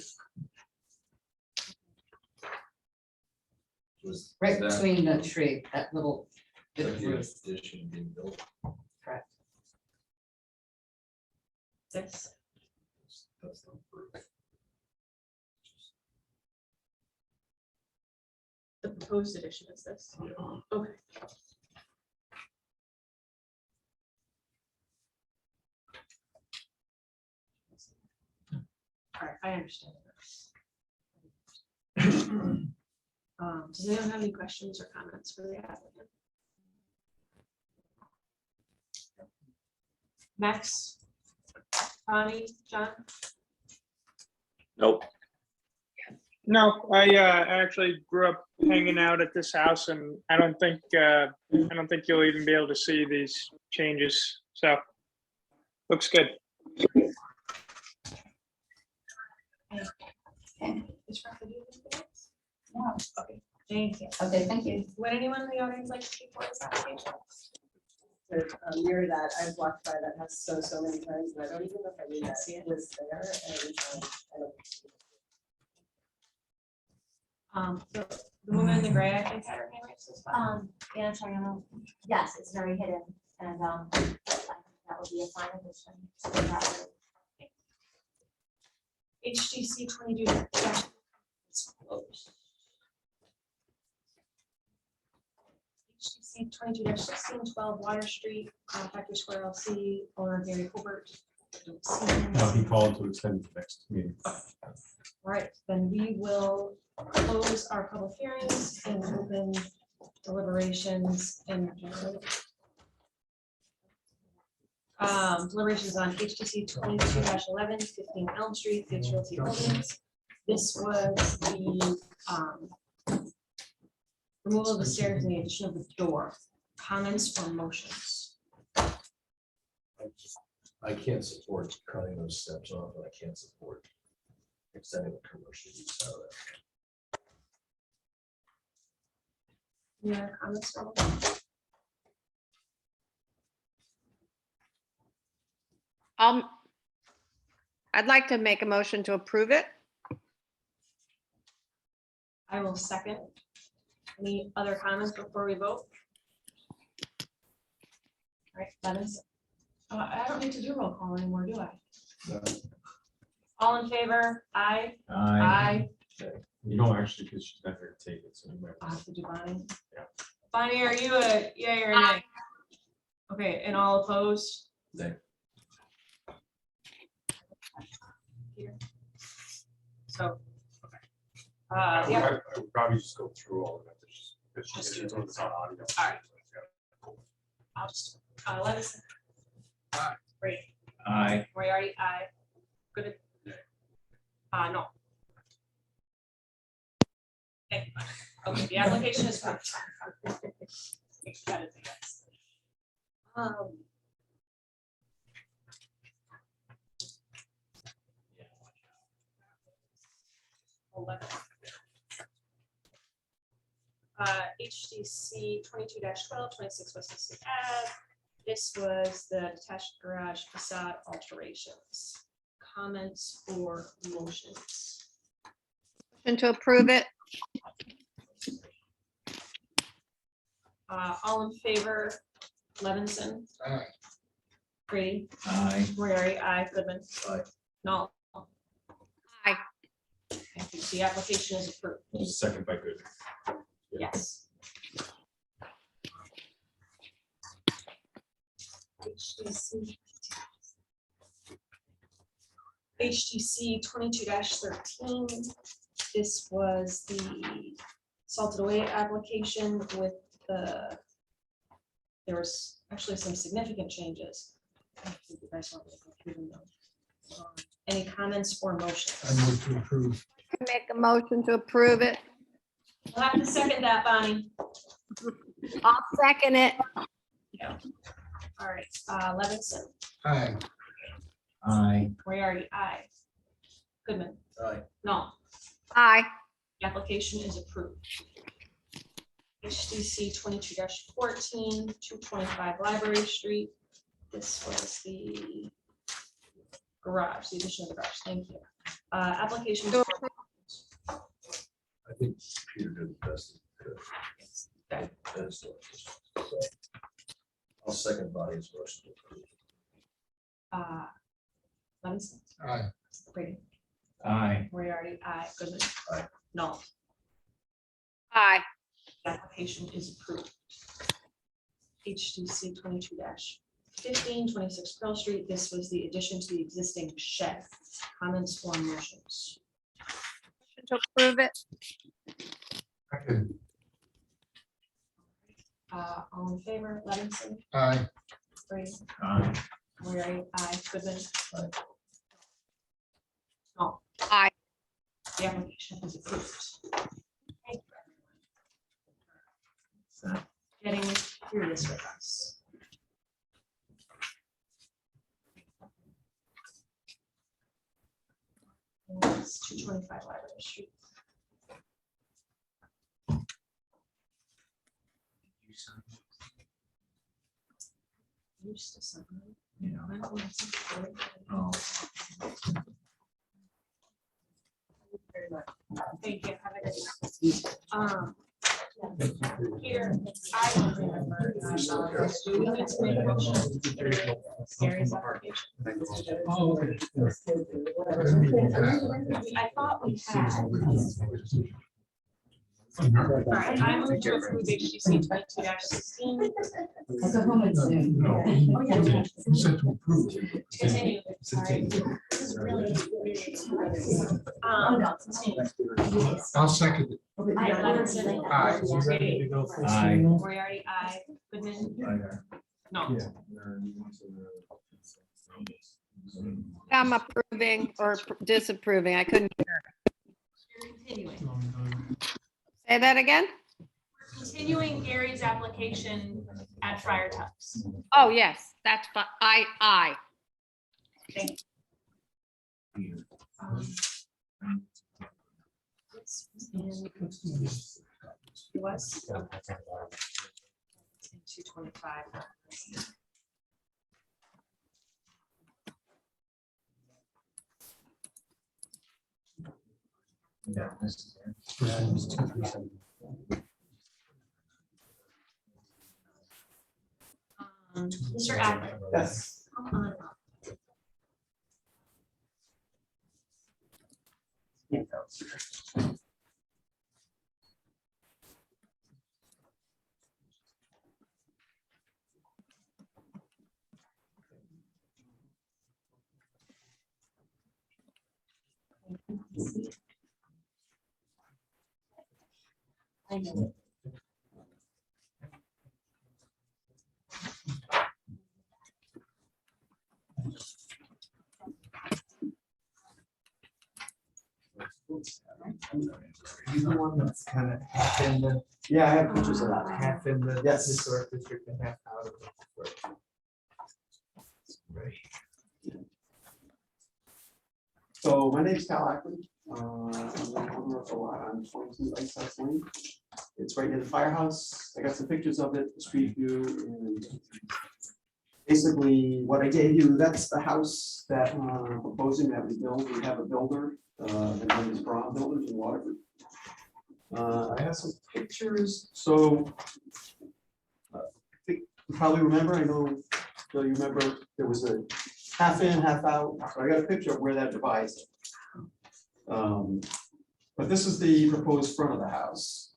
Was right that between the tree, that little bit like of the roof. addition being built? Correct. This? That's not proof. The proposed addition is this? Yeah. Okay. All right, I understand. Does anyone have any questions or comments for the applicant? Max? Bonnie? John? Nope. No, I actually grew up hanging out at this house, and I don't think you'll even be able to see these changes. So, looks good. Is Rafa doing anything else? No. Okay, thank you. Okay, thank you. Would anyone in the audience like to speak for this application? Near that, I've walked by that house so many times, and I don't even know if I knew that it was there, and I don't. The woman in the gray, I think, had her hand raised as well. Yeah, Triano, yes, it's very hidden, and that would be a fine addition to the property. HGC 22 HGC 22-1612 Water Street, Factory Square LC, owner Gary Colbert. Don't see him. No, he called to extend the next meeting. All right, then we will close our public hearings and open deliberations and deliberations on HTC 22-11, 15 Elm Street, Fitch Realty Holdings. This was the removal of the stairs and the addition of the door. Comments or motions? I can't support cutting those steps off, and I can't support extending the commercial use out of that. Any other comments or motions? I'd like to make a motion to approve it. I will second. Any other comments before we vote? All right, Levins. I don't need to do roll call anymore, do I? No. All in favor? Aye. Aye. You don't actually, because she's not here to take it, so you might. I'll have to do Bonnie. Yeah. Bonnie, are you a yay or a nay? Okay, and all opposed? Nay. Here. So. I Yeah, would probably just go through all of it. Just do It's it. on audio. All right. I'll just, Levins. Aye. Great. Aye. Moriarty, aye. Good. No. Okay, okay, the application is fine. That is a yes. 11. HDC 22-12, 26 West Mystic Ave. This was the detached garage facade alterations. Comments or motions? And to approve it. All in favor, Levinson? Aye. Grady? Aye. Moriarty, aye. Goodman? Aye. No. Aye. Thank you. The application is approved. Second by good. Yes. HGC 22-13. This was the salted away application with the, there was actually some significant changes. I think you guys want me to go through them. Any comments or motions? I move to approve. Make a motion to approve it. I'll have to second that, Bonnie. I'll second it. All right, Levinson, Aye. Aye. Moriarty, aye. Goodman, Aye. no, Aye. the application is approved. HDC 22-14, 225 Library Street. This was the garage, the addition of the garage, thank you. Application. So I think Peter did the best. he could. Okay. That is so- I'll second Bonnie's motion. to approve. Levinson, Aye. Brady, Aye. Moriarty, aye. Goodman. Aye. No, Aye. the application is approved. HDC 22-15, 26 Pearl Street. This was the addition to the existing shed. Comments or motions? To approve it. Second. All in favor, Levinson, Aye. Brady, Aye. Moriarty, aye. Goodman. Aye. No, Aye. the application is approved. Thank you, everyone. Getting through this with us. It's 225 Library Street. Used to something. Yeah. I don't know, something. Oh. Very much. Thank you. Have a good night. Here, I don't remember. Do we need to make a motion? Gary's application? Oh, okay. I thought we had. All right, I move to approve HGC 22-16. I'll go home and Zoom. No. You said to approve. Continue. Sorry. This is really. Continue. I'll second it. Aye, Levinson. Aye. Brady. Aye. Moriarty, aye. Goodman. No. I'm approving or disapproving. I couldn't hear. Continuing. Say that again? Continuing Gary's application at Friar Tuck's. Oh, yes, that's fine. Aye. Thank you. This was in- was. 225. Yeah, this is it. Mr. Adler. Yes. Come on up. I know. He's the one that's kind of half in the, Yeah, I have pictures of that. half in the Yes. historic district and half out of it. Right. So my name's Cal Ackman. I'm the owner of a lot on 22 Ice House Lane. It's right near the firehouse. I got some pictures of it, the street view, and basically what I gave you, that's the house that proposing that we build. We have a builder, the name is Brown Builders in Waterford. I have some pictures, so I think you probably remember, I know, Bill, you remember, there was a half in, half out. So I got a picture of where that divides it. But this is the proposed front of the house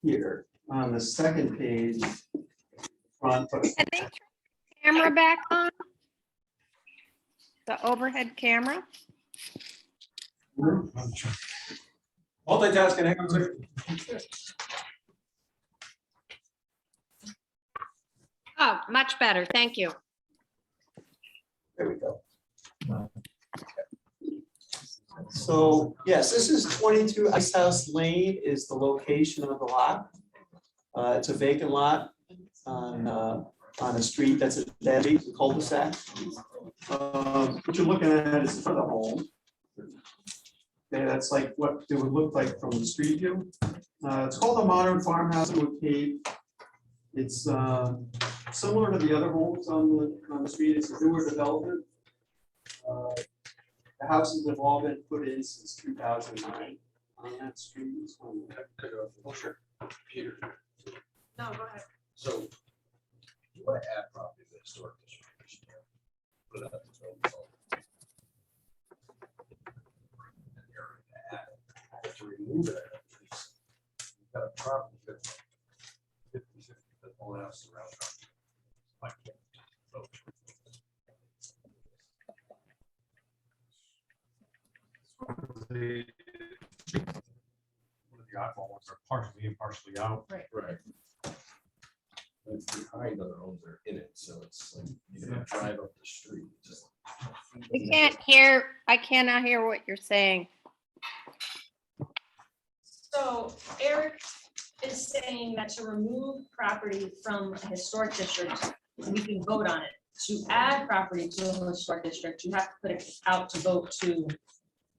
here. On the second page, front, but Can they turn the camera back on? The overhead camera? multitasking, hang on a second. Oh, much better. Thank you. There we go. So, yes, this is 22 Ice House Lane is the location of the lot. It's a vacant lot on a street that's a dead cul-de-sac. What you're looking at is for the home. Okay, that's like what it would look like from the street view. It's called a modern farmhouse to a cave. It's similar to the other homes on the street. It's a newer development. The houses have all been put in since 2009 on that street. Oh, sure. Peter, No, go ahead. so you want to add property to the historic district. Put it up as well. To remove it. You've got a property that's 50/50, but all else around. I can't vote. One of the oddball ones are partially in, partially out. Right. It's behind other homes that are in it, so it's like, you can drive up the street, just. I cannot hear what you're saying. So Eric is saying that to remove property from a historic district, we can vote on it. To add property to a historic district, you have to put it out to vote to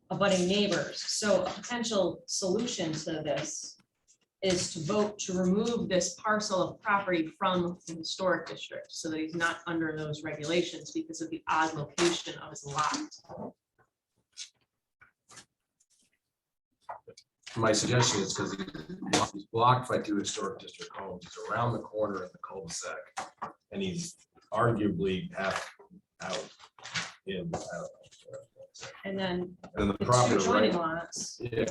abutting neighbors. So a potential solution to this is to vote to remove this parcel of property from the historic district so that he's not under those regulations because of the odd location of his lot. My suggestion is because he's blocked by 2 historic district homes, he's around the corner in the cul-de-sac, and he's arguably half out in. And then And the the property two joining right. lots. Yeah.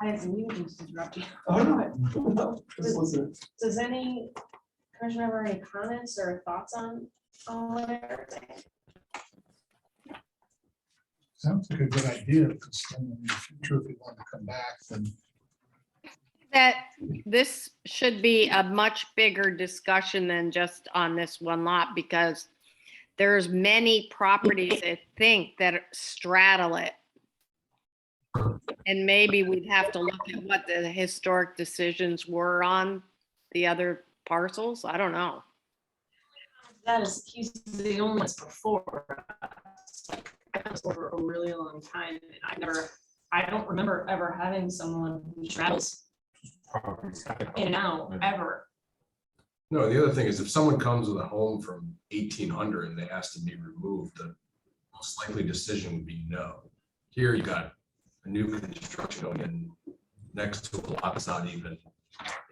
I have some meetings to interrupt you. Oh, no. This wasn't. Does any commissioner have any comments or thoughts on what Eric said? Sounds like a good idea, because then in the future, if we want to come back, then That this should be a much bigger discussion than just on this one lot, because there's many properties I think that straddle it. And maybe we'd have to look at what the historic decisions were on the other parcels. I don't know. That is, he's the only ones before. That was over a really long time. And I don't remember ever having someone who travels in and out ever. No, the other thing is if someone comes with a home from 1800 and they ask to be removed, the most likely decision would be no. Here you got a new construction going in next to a lot that's not even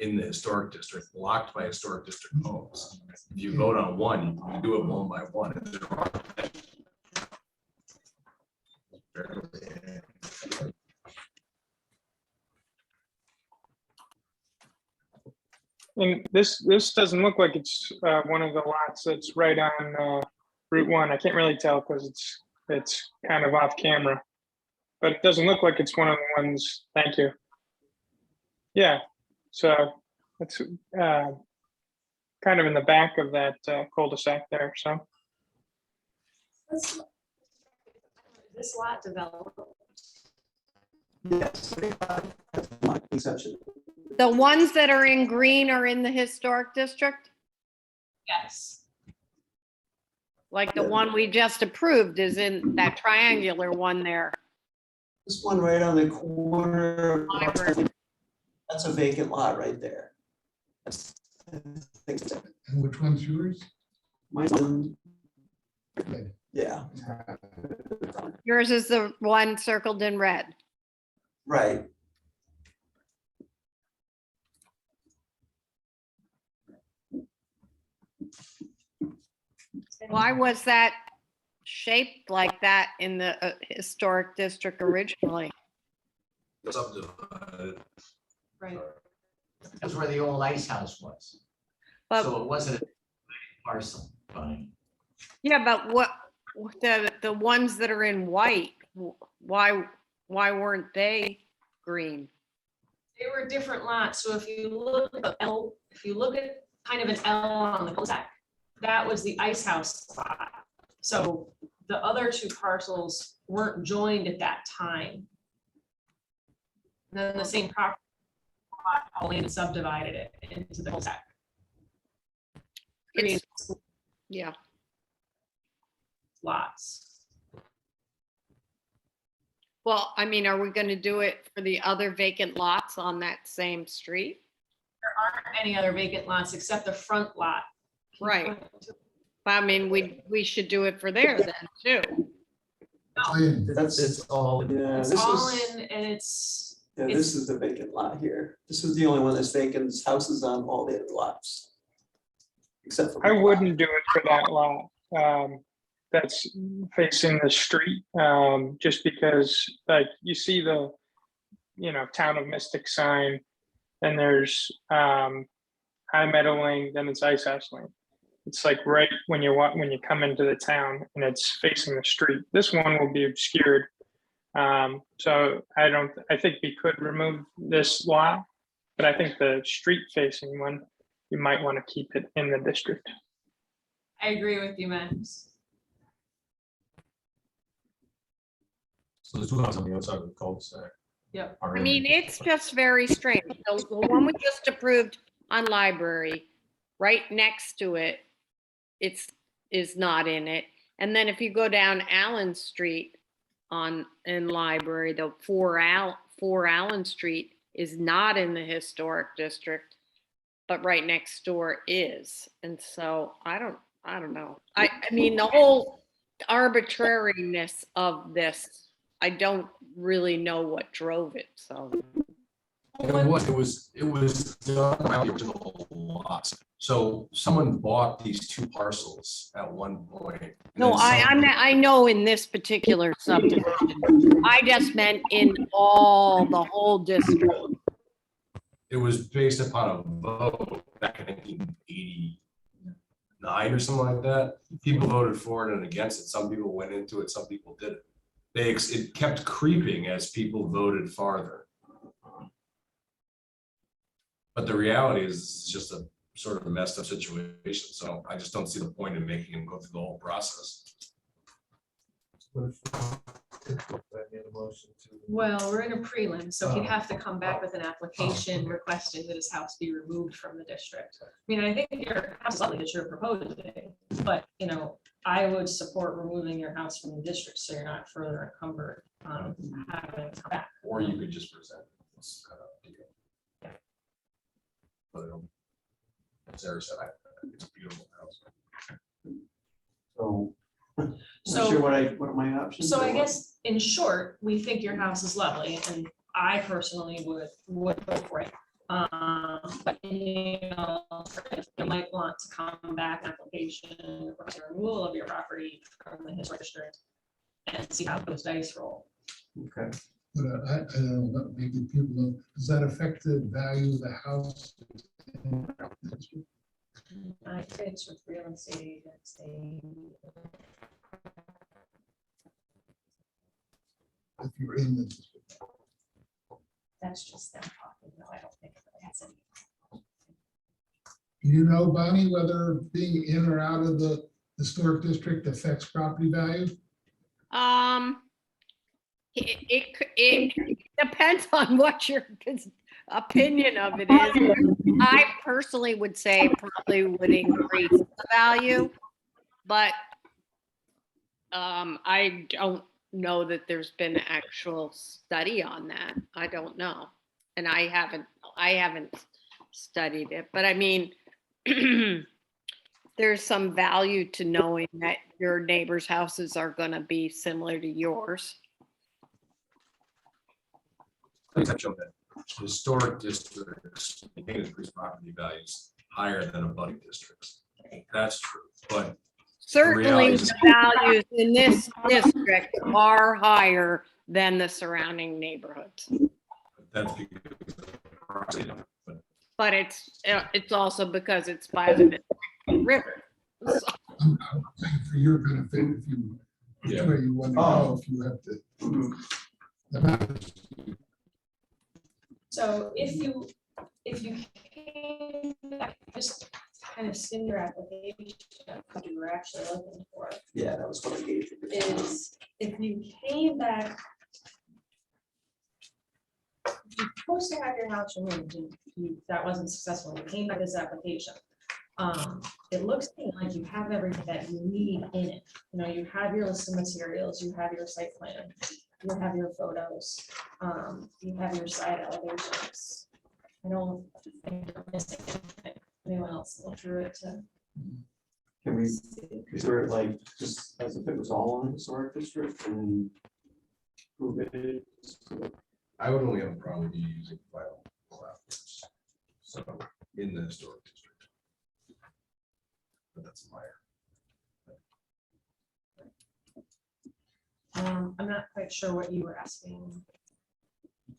in the historic district, blocked by historic district homes. If you vote on one, you do it one by one. And this doesn't look like it's one of the lots that's right on Route 1. I can't really tell because it's kind of off camera. But it doesn't look like it's one of the ones. Thank you. Yeah, so it's kind of in the back of that cul-de-sac there. So This lot developed. Yes. That's my conception. The ones that are in green are in the historic district? Yes. Like the one we just approved is in that triangular one there. This one right on the corner. That's a vacant lot right there. and which one's yours? Mine. Red. Yeah. Yours is the one circled in red. Right. Why was that shaped like that in the historic district originally? Right. That's where the old ice house was. But- So it wasn't a parcel, fine. Yeah, but what, the ones that are in white, why weren't they green? They were different lots, so if you look at kind of an L on the cul-de-sac. That was the ice house lot. So the other two parcels weren't joined at that time. Then the same property all in subdivided it into the cul-de-sac. It's, yeah. Lots. Well, I mean, are we gonna do it for the other vacant lots on that same street? There aren't any other vacant lots except the front lot. Right. But I mean, we should do it for there then too. That's, It's all. yeah, It's this all is, in and it's, yeah, this is the vacant lot here. This is the only one that's vacant. This house is on all the other lots. Except for. I wouldn't do it for that lot. That's facing the street, just because like you see the, Town of Mystic sign, and there's, High Meadow Lane, then it's Ice House Lane. It's like right when you come into the town and it's facing the street. This one will be obscured. So I think we could remove this lot, but I think the street facing one, you might want to keep it in the district. I agree with you, Max. So the two houses on the outside of the cul-de-sac. Yep. are I in- mean, it's just very strange. The one we just approved on Library, right next to it, is not in it. And then if you go down Allen Street in Library, the 4 Allen Street is not in the historic district, but right next door is. And so I don't know. I mean, the whole arbitrariness of this, I don't really know what drove it, so. It was done around the original lots. So someone bought these two parcels at one point. and No, then I know in this particular subdivision. I just meant in the whole district. It was based upon a vote back in 1989 or something like that. People voted for it and against it. Some people went into it, some people didn't. It kept creeping as people voted farther. But the reality is it's just a sort of a messed up situation. So I just don't see the point in making them go through the whole process. Well, we're in a prelim, so he'd have to come back with an application requesting that his house be removed from the district. I mean, I think your house is lovely that you're proposing, but, I would support removing your house from the district so you're not further encumbered on having to come back. Or you could just present it. It's kind of up to you. But as Sarah said, it's a beautiful house. So. Not So- sure what are my options? So or I what? guess, in short, we think your house is lovely, and I personally would vote for it. But you might want to come back application for the removal of your property from the historic district and see how those dice roll. Okay. But I don't know, maybe people don't, does that affect the value of the house? I think it's with real estate agents, If you're in the, that's just them talking, no, I don't think it really has any. do you know, Bonnie, whether being in or out of the historic district affects property value? It depends on what your opinion of it is. I personally would say probably would increase the value, but I don't know that there's been an actual study on that. I don't know. And I haven't studied it, but I mean, there's some value to knowing that your neighbors' houses are gonna be similar to yours. Show that historic districts maintain increased property values higher than abutting districts. That's true, but Certainly, reality is- the values in this district are higher than the surrounding neighborhoods. that's because But it's also because it's by the river. So, I'm saying for your benefit, if you, which Yeah. way you want to go, if you have to. the map. So if you came back, just kind of skimmed your application, what you were actually looking for, Yeah, that was what I gave you. is if you came back. You're supposed to have your house removed, and that wasn't successful, you came back this application. It looks to me like you have everything that you need in it. You know, you have your list of materials, you have your site plan, you have your photos, you have your side elevations. I don't think you're missing anything. Anyone else look through it to? Can we consider it like just as if it was all in the historic district and prove it? I would only have a problem with you using vinyl clapboards. So in the historic district. But that's minor. I'm not quite sure what you were asking.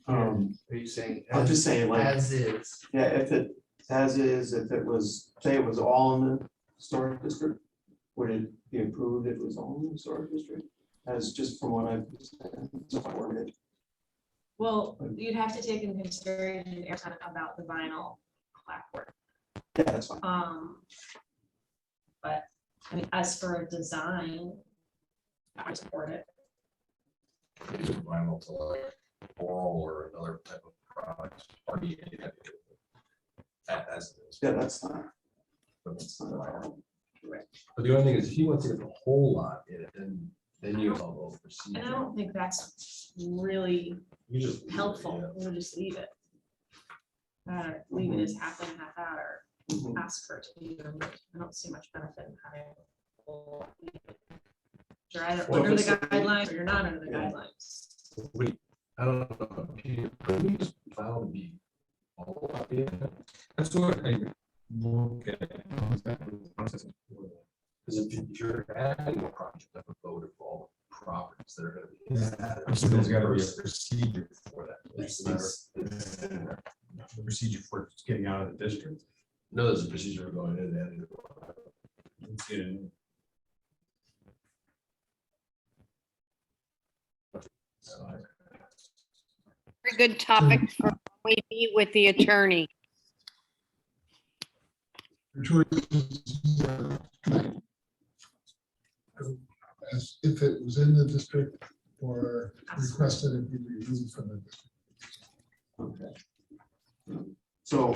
Are you saying? I'm just saying like. As is. Yeah, if it, as is, if it was, say it was all in the historic district, would it be approved if it was all in the historic district? As just from what I've worded. Well, you'd have to take into consideration airtime about the vinyl clapboard. Yeah, that's fine. But I mean, as for a design, I support it. Use vinyl to like oral or another type of product. Already as it is. Yeah, that's fine. But that's not vinyl. Right. But the only thing is, if he wants to get the whole lot in it, then you all go proceed. And I don't think that's really You just leave it, helpful. yeah. We'll just leave it. Leave it as half in, half out, or ask for it to be removed. I don't see much benefit in having. You're either Well, under the if it's- guidelines or you're not under the Yeah. guidelines. Wait, I don't know. Could we just file to be all up in? That's what I look at. Because if you're adding a project, that's a vote of all the properties that are gonna be. So there's gotta be a procedure for that. The procedure for getting out of the district. No, there's a procedure for going in and adding. Very good topic for when we meet with the attorney. As if it was in the district or requested it be removed from the district. Okay. So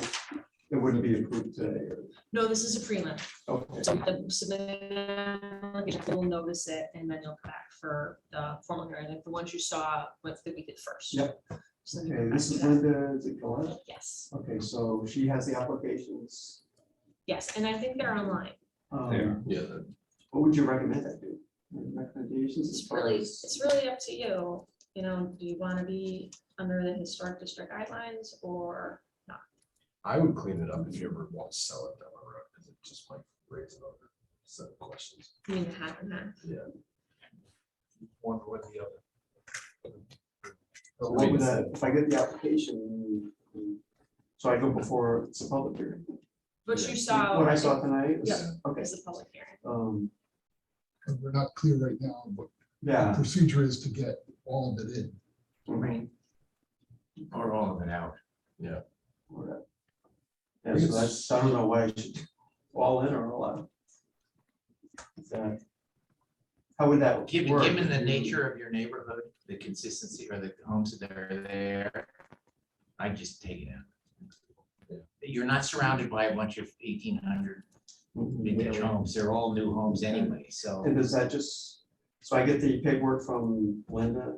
it wouldn't be approved today. No, this is a prelim. Okay. So the submitted, we'll notice it and then you'll come back for the formal hearing. Like the ones you saw, what we did first. Yep. So then Okay, you this can is back to that. Linda, is it Colette? Yes, Okay, so she has the applications. yes, and I think they're online. Yeah. What would you recommend I do? Any recommendations as It's far really, as? it's really up to you. You know, do you want to be under the historic district guidelines or not? I would clean it up if you ever want to sell it down the road, because it just might raise another set of questions. You mean the half and half? Yeah. One or the other. So what would that, if I get the application, so I go before it's a public hearing? What you saw. What I saw tonight? was- Yeah, Okay. it's a public hearing. And we're not clear right now what the Yeah. procedure is to get all of it in. Right. Or all of it out. Yeah. Yeah, so that's, I don't know why I should all in or all out. Is that- How would that Given, work? given the nature of your neighborhood, the consistency or the homes that are there, I just take it out. You're not surrounded by a bunch of 1800 vintage homes. They're all new homes anyway, so. And does that just, so I get the paperwork from Linda?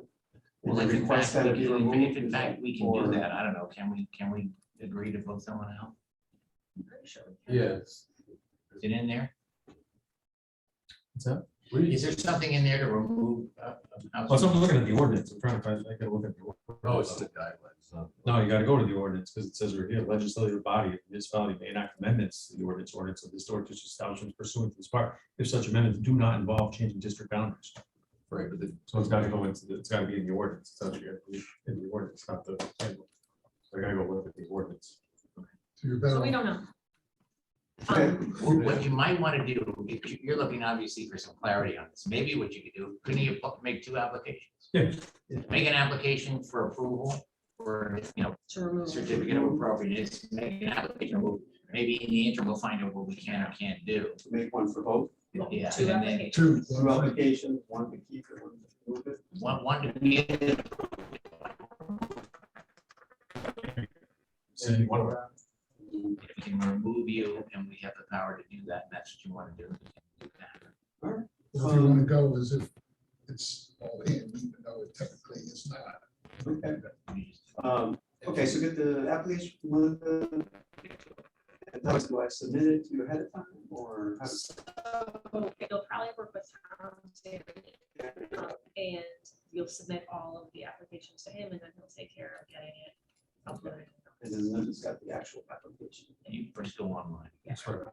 and Well, if in request fact, that it be removed, if in is fact that- we can or- do that, I don't know, can we agree to vote someone out? I'm pretty sure we can. Yes. Is it in there? What's that? Is there something in there to remove? Well, so I'm looking at the ordinance. I'm trying to find, I gotta look at the ordinance. Oh, it's the guidelines. No, you gotta go to the ordinance, because it says right here, legislative body of the municipality may enact amendments to the ordinance of the historic district establishments pursuant to this part, if such amendments do not involve changing district boundaries. Right, but So it's gotta go into, it's gotta be in the ordinance, it's actually gotta be in the ordinance, not the. So I gotta go look at the ordinance. So you're better So we off. don't know. What you might want to do, if you're looking obviously for some clarity on this, maybe what you could do, couldn't you make two applications? Yeah. Make an application for approval for, To remove. certificate of appropriateness, make an application to remove, maybe in the interim, we'll find out what we can or can't do. Make one for both, Yeah, Two and then applications. two applications, one to keep it, one to move it. one to be. Send one of If we can remove you and we have the power to do that, and that's what you want to do. we can do that. If you want to go as if it's all in, even though it technically is not. Okay. Okay, so get the application from Melissa. And how do I submit it to you ahead of time or? How does- So you'll probably work with Tom and you'll submit all of the applications to him and then he'll take care of getting it uploaded. And then Linda's got the actual application. And you first go online. That's right.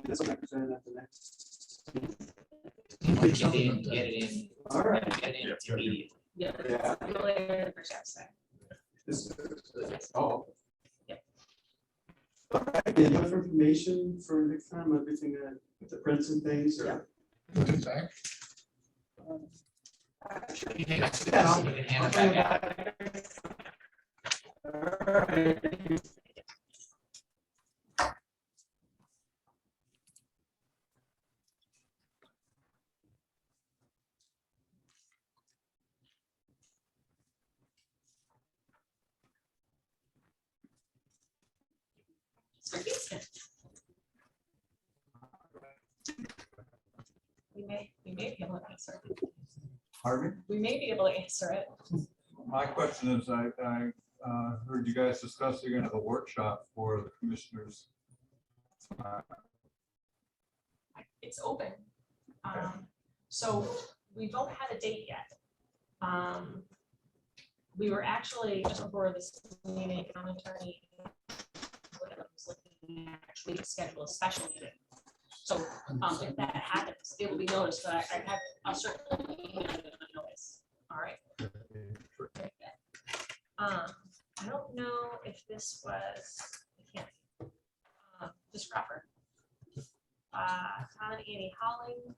That's what I presented at the next. Get it in. All right. Get it in immediately. Yeah. Yeah. No later than first Saturday. This is, oh. Yep. All right, any other information for next time, everything, with the prints and things, or? Put it back. You can hand it back out. All right. So Houston. We may be able to answer. Pardon We may be able to answer it. me? My question is, I heard you guys discuss you're gonna have a workshop for the commissioners. It's open. So we don't have a date yet. We were actually, just before this meeting, county attorney was looking at actually schedule a special meeting. So if that happens, it will be noticed, but I have, I'll certainly email you a notice. All right. I don't know if this was, I can't, this Crawford. Todd, Annie Holling.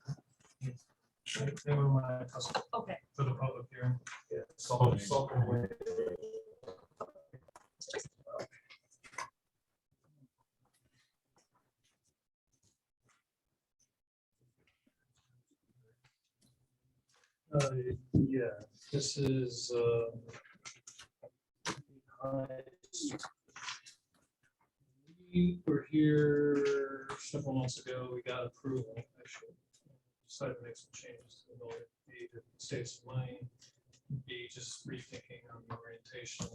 They were my customers Okay. for the public hearing. Yeah. Yeah, this is. We were here several months ago, we got approval, actually. Decided to make some changes to the building, B, to save some money, B, just rethinking on the orientation.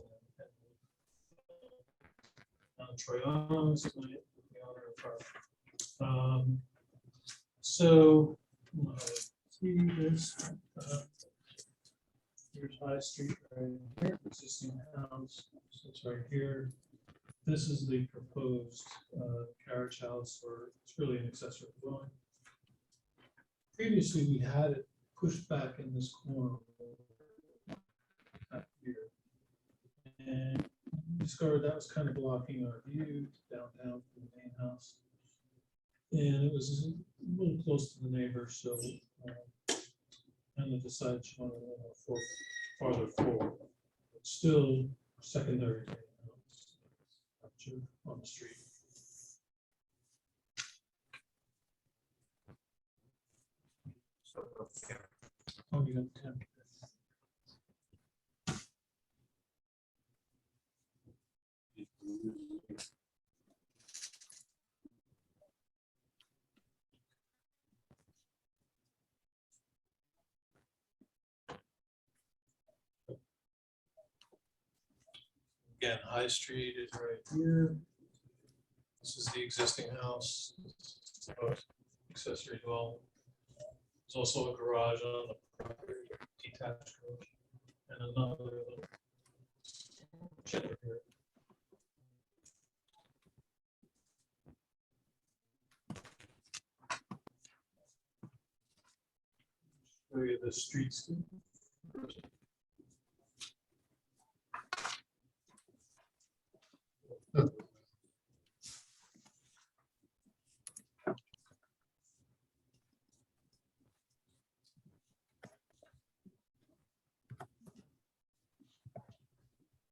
Troy Owens, the owner of the property. So, see this, here's High Street right here, existing house, so it's right here. This is the proposed carriage house, or it's really an accessory dwelling. Previously, we had it pushed back in this corner back here. And we discovered that was kind of blocking our view downtown from the main house. And it was a little close to the neighbor, so and they decided she wanted a little farther forward, but still secondary on the street. Oh, you got 10. Again, High Street is right here. This is the existing house. Accessory dwelling. There's also a garage on the property, detached garage, and another little shed here. Show you the streets.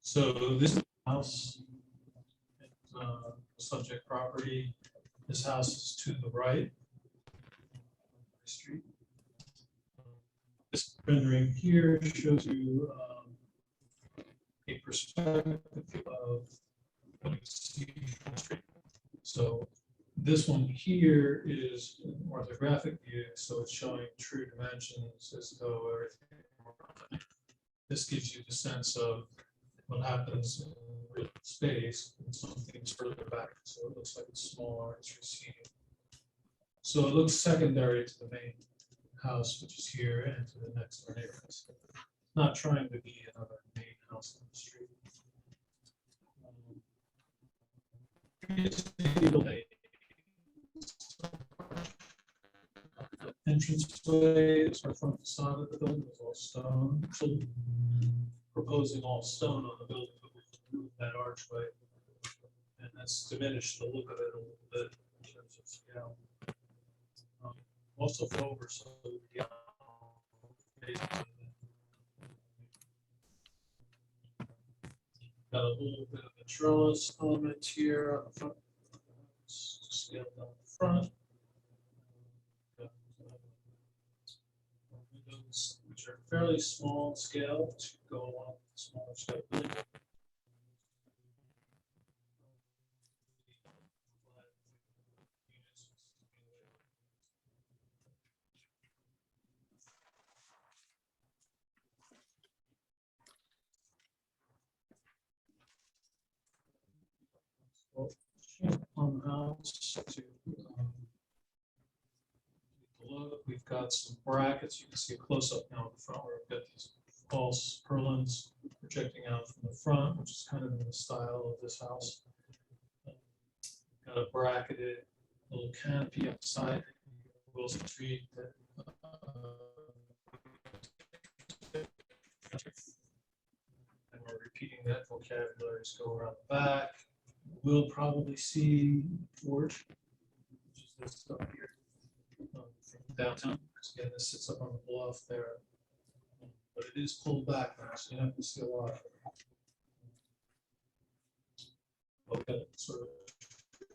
So this house project property. This house is to the right. Street. This rendering here shows you a perspective of what you see from the street. So this one here is an orthographic view, so it's showing true dimensions as though everything. This gives you the sense of what happens in real space when something's further back. So it looks like it's smaller, it's receding. So it looks secondary to the main house, which is here, and to the next door neighbors. Not trying to be another main house on the street. Entranceway is our front facade of the building, is all stone. So proposing all stone on the building, but we remove that archway. And that's diminished the look of it a little bit in terms of scale. Also over some of the got a little bit of a trellis element here on the front. Scale down the front. Windows, which are fairly small scale to go along with the smaller scale building. On the house to look, we've got some brackets. You can see a close up now in the front where we've got these false purlins projecting out from the front, which is kind of in the style of this house. Got a bracketed little canopy outside Wilson Street that and we're repeating that vocabulary as go around the back. We'll probably see porch, which is this stuff here from downtown. Because again, this sits up on the bluff there, but it is pulled back now, so you have to see a lot. We've got sort of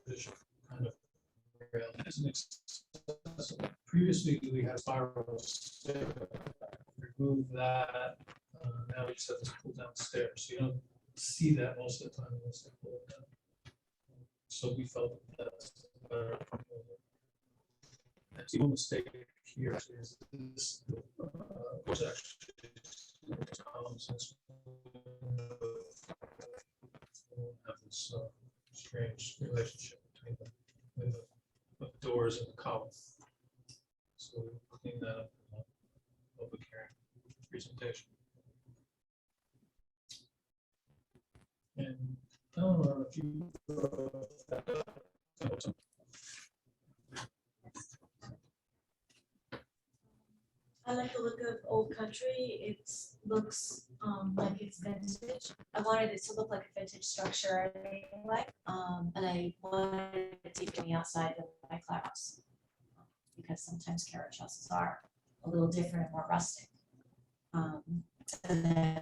traditional kind of rail. Previously, we had spirals. Remove that. Now we just have this pull down stairs. So you don't see that most of the time unless they pull it down. So we felt that's better. And the mistake here is this was actually columns have this strange relationship between the doors and the column. So we clean that up in the public hearing presentation. And I don't know if you. I like the look of Old Country. It looks like it's vintage. I wanted it to look like a vintage structure anyway. And I wanted it to be on the outside of my house because sometimes carriage houses are a little different and more rustic. And then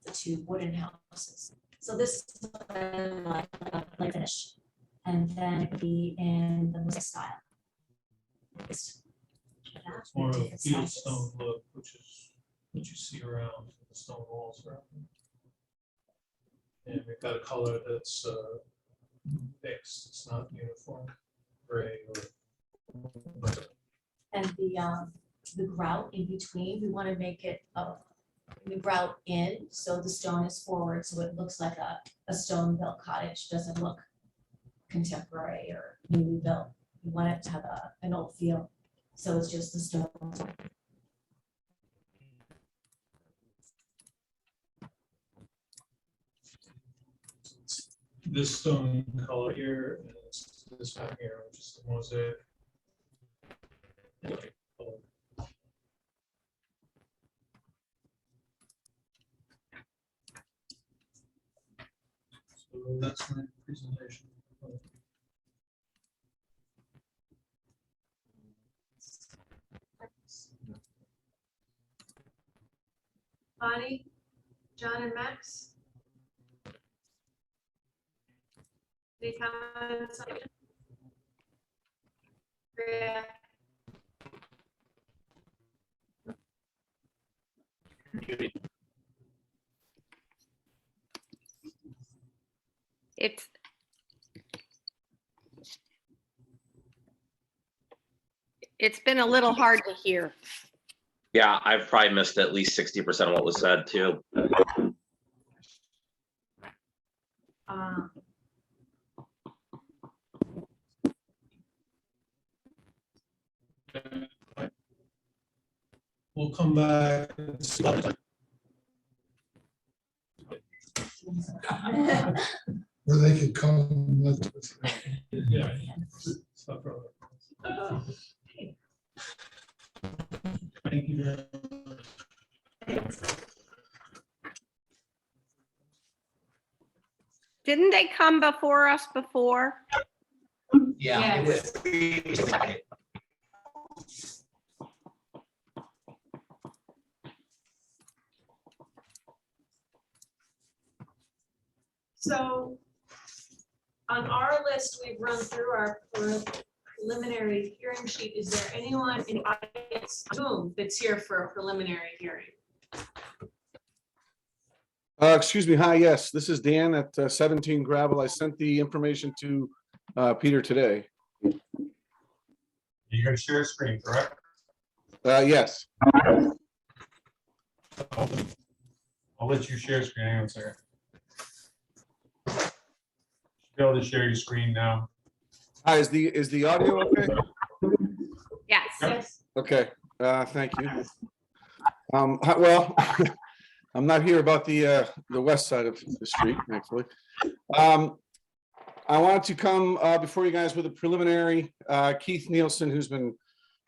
the two wooden houses. So this is what I like finish. And then it would be in the Municipal style. It's more of a field stone look, which is what you see around the stone walls around them. And we've got a color that's mixed. It's not uniform, gray or. And the grout in between, we want to make it the grout in, so the stone is forward, so it looks like a stone built cottage. Doesn't look contemporary or newly built. We want it to have an old feel, so it's just the stone. This stone color here, and this one here, which is the mosaic. So that's my presentation. Bonnie, John and Max? Any comments? on it? Great. It's, it's been a little hard to hear. Yeah, I've probably missed at least 60% of what was said too. We'll come back. and see. Or they could come and let us. Yeah. Stop for a minute. Thank you very much. Didn't they come before us before? Yeah. Yes. So on our list, we've run through our preliminary hearing sheet. Is there anyone in the audience that's here for a preliminary hearing? Excuse me, hi, yes, this is Dan at 17 Gravel. I sent the information to Peter today. You're gonna share a screen, correct? Yes. I'll let you share screen. Hang on a second. Be able to share your screen now. Hi, is the audio okay? Yes. Yes. Okay, thank you. Well, I'm not here about the west side of the street, thankfully. I wanted to come before you guys with a preliminary. Keith Nielsen, who's been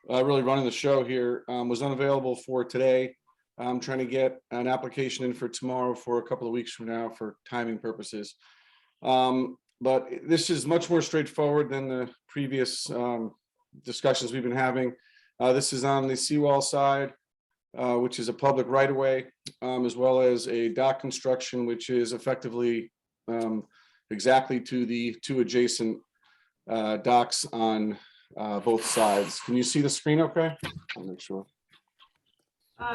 really running the show here, was unavailable for today. I'm trying to get an application in for tomorrow for a couple of weeks from now for timing purposes. But this is much more straightforward than the previous discussions we've been having. This is on the seawall side, which is a public right-of-way, as well as a dock construction, which is effectively exactly to the two adjacent docks on both sides. Can you see the screen okay? I'll make sure.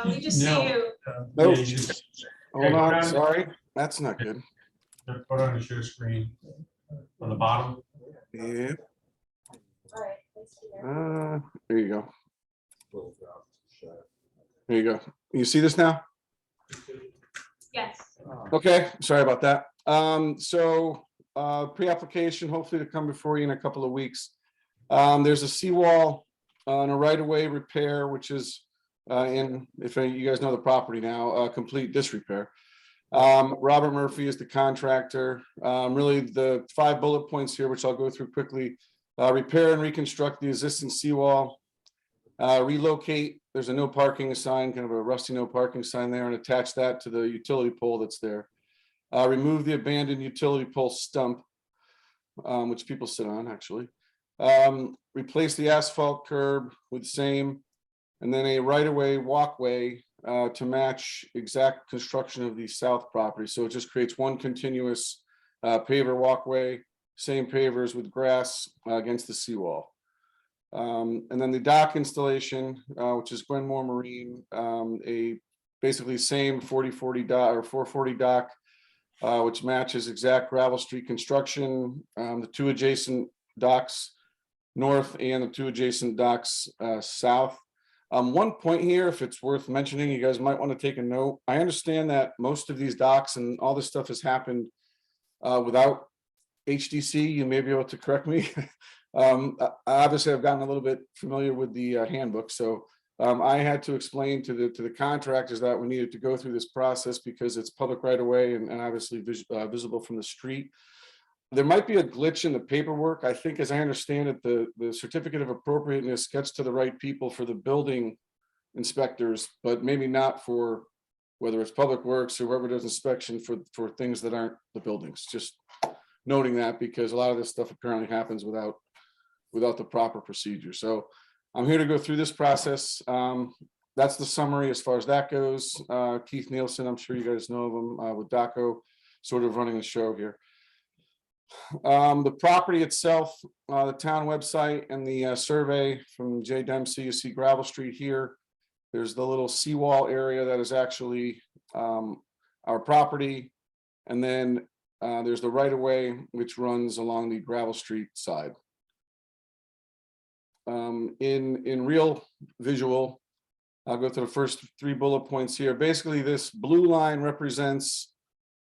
We just see No. you. Nope. Yeah, you just- Hold go on, down. sorry, that's not good. Put on the share screen on the bottom. Yeah, All right. Thanks, Peter. there you go. There you go. You see this now? Yes. Okay, sorry about that. So pre-application, hopefully to come before you in a couple of weeks. There's a seawall on a right-of-way repair, which is in, if you guys know the property now, complete disrepair. Robert Murphy is the contractor. Really the 5 bullet points here, which I'll go through quickly. Repair and reconstruct the existing seawall. Relocate, there's a no parking sign, kind of a rusty no parking sign there, and attach that to the utility pole that's there. Remove the abandoned utility pole stump, which people sit on actually. Replace the asphalt curb with same, and then a right-of-way walkway to match exact construction of the south property. So it just creates one continuous paver walkway, same pavers with grass against the seawall. And then the dock installation, which is Glenmore Marine, a basically same 40/40 dock or 440 dock, which matches exact gravel street construction, the two adjacent docks north and the two adjacent docks south. One point here, if it's worth mentioning, you guys might want to take a note. I understand that most of these docks and all this stuff has happened without HDC. You may be able to correct me. Obviously, I've gotten a little bit familiar with the handbook, so I had to explain to the contractors that we needed to go through this process because it's public right away and obviously visible from the street. There might be a glitch in the paperwork. I think, as I understand it, the certificate of appropriateness gets to the right people for the building inspectors, but maybe not for whether it's public works or whoever does inspection for things that aren't the buildings. Just noting that because a lot of this stuff apparently happens without the proper procedure. So I'm here to go through this process. that's the summary as far as that goes. Keith Nielsen, I'm sure you guys know of him, with DACO, sort of running the show here. The property itself, the town website and the survey from Jay Dempsey, you see Gravel Street here. There's the little seawall area that is actually our property. And then there's the right of way, which runs along the Gravel Street side. In real visual, I'll go through the first 3 bullet points here. Basically, this blue line represents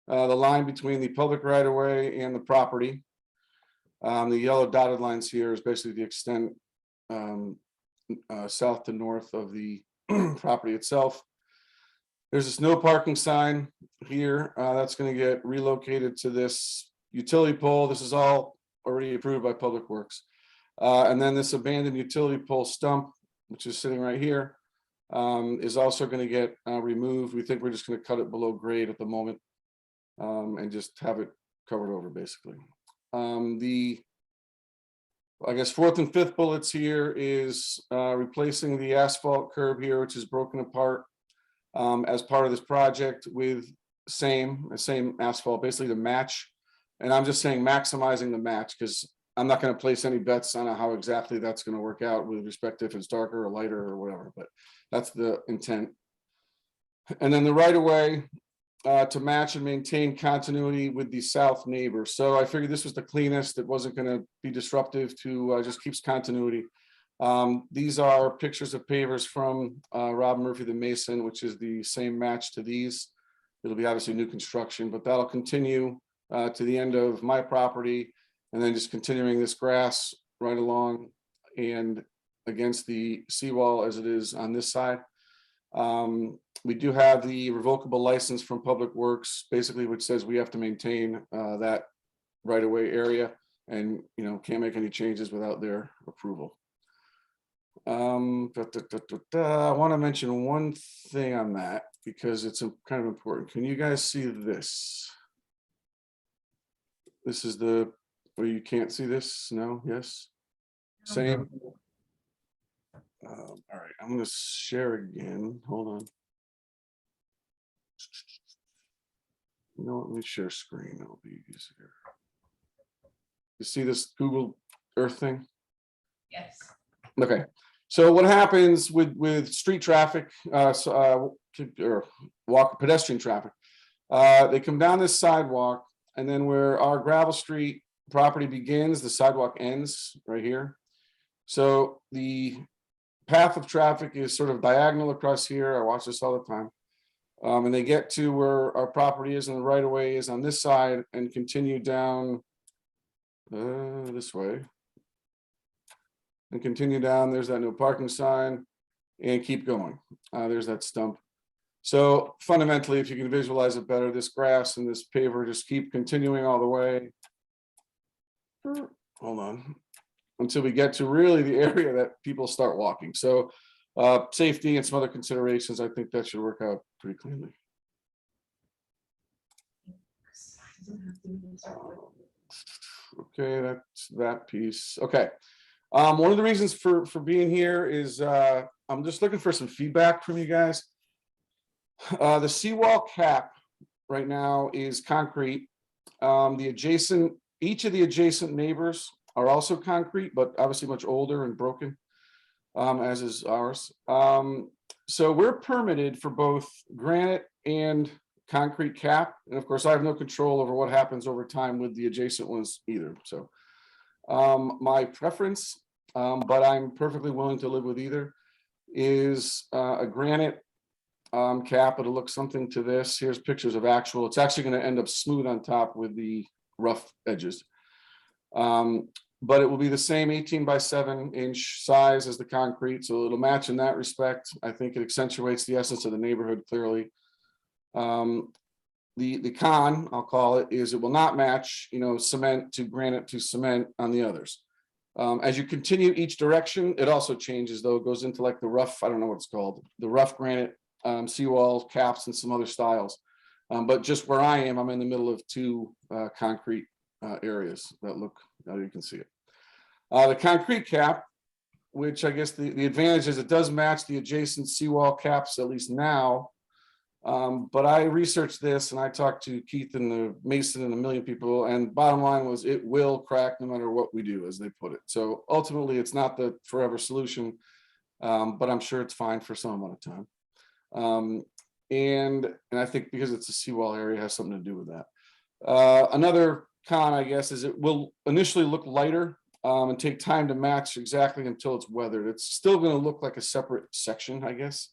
the line between the public right of way and the property. The yellow dotted lines here is basically the extent south to north of the property itself. There's this no parking sign here. That's going to get relocated to this utility pole. This is all already approved by Public Works. And then this abandoned utility pole stump, which is sitting right here, is also going to get removed. We think we're just going to cut it below grade at the moment and just have it covered over basically. I guess 4th and 5th bullets here is replacing the asphalt curb here, which is broken apart as part of this project with the same asphalt, basically to match. And I'm just saying maximizing the match because I'm not going to place any bets on how exactly that's going to work out with respect to if it's darker or lighter or whatever, but that's the intent. And then the right of way to match and maintain continuity with the south neighbor. So I figured this was the cleanest. It wasn't going to be disruptive to just keeps continuity. These are pictures of pavers from Rob Murphy the Mason, which is the same match to these. It'll be obviously new construction, but that'll continue to the end of my property. And then just continuing this grass right along and against the seawall as it is on this side. We do have the revocable license from Public Works, basically, which says we have to maintain that right-of-way area and, can't make any changes without their approval. I want to mention one thing on that because it's kind of important. Can you guys see this? This is the, where you can't see this? No? Yes? Same? All right, I'm going to share again. Hold on. Let me share screen. It'll be easier. You see this Google Earth thing? Yes. Okay. So what happens with street traffic or pedestrian traffic? They come down this sidewalk, and then where our Gravel Street property begins, the sidewalk ends right here. So the path of traffic is sort of diagonal across here. I watch this all the time. And they get to where our property is and the right of way is on this side and continue down this way. And continue down, there's that no parking sign, and keep going. There's that stump. So fundamentally, if you can visualize it better, this grass and this paver just keep continuing all the way. Hold on. Until we get to really the area that people start walking. So safety and some other considerations, I think that should work out pretty cleanly. Okay, that's that piece. Okay. One of the reasons for being here is I'm just looking for some feedback from you guys. The seawall cap right now is concrete. Each of the adjacent neighbors are also concrete, but obviously much older and broken, as is ours. So we're permitted for both granite and concrete cap. And of course, I have no control over what happens over time with the adjacent ones either. So my preference, but I'm perfectly willing to live with either, is a granite cap. It'll look something to this. Here's pictures of actual. It's actually going to end up smooth on top with the rough edges. But it will be the same 18 by 7 inch size as the concrete. So it'll match in that respect. I think it accentuates the essence of the neighborhood clearly. The con, I'll call it, is it will not match, cement to granite to cement on the others. As you continue each direction, it also changes though. It goes into like the rough, I don't know what it's called, the rough granite seawall caps and some other styles. But just where I am, I'm in the middle of two concrete areas that look, now you can see it. The concrete cap which I guess the advantage is it does match the adjacent seawall caps, at least now. But I researched this and I talked to Keith and the Mason and a million people, and bottom line was it will crack no matter what we do, as they put it. So ultimately, it's not the forever solution, but I'm sure it's fine for some amount of time. And I think because it's a seawall area, it has something to do with that. Another con, I guess, is it will initially look lighter and take time to match exactly until it's weathered. It's still going to look like a separate section, I guess.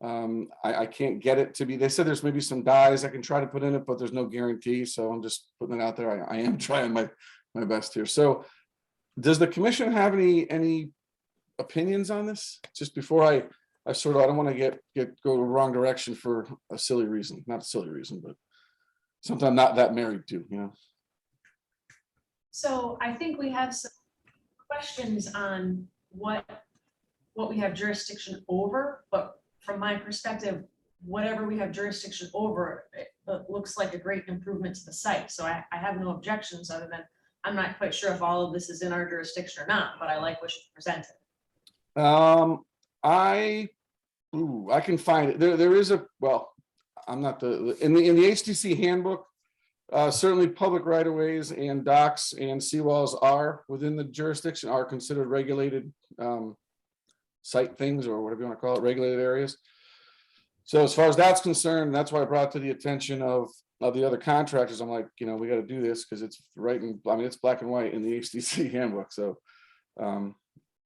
I can't get it to be, they said there's maybe some dyes I can try to put in it, but there's no guarantee. So I'm just putting it out there. I am trying my best here. So does the commission have any opinions on this? Just before I sort of, I don't want to go the wrong direction for a silly reason, not a silly reason, but something I'm not that married to, you know? So I think we have some questions on what we have jurisdiction over, but from my perspective, whatever we have jurisdiction over, it looks like a great improvement to the site. So I have no objections other than I'm not quite sure if all of this is in our jurisdiction or not, but I like what you presented. I can find it. There is a, well, I'm not in the HTC handbook. Certainly public right of ways and docks and seawalls are within the jurisdiction, are considered regulated site things, or whatever you want to call it, regulated areas. So as far as that's concerned, that's why I brought to the attention of the other contractors. I'm like, you know, we got to do this because it's right in, I mean, it's black and white in the HTC handbook. So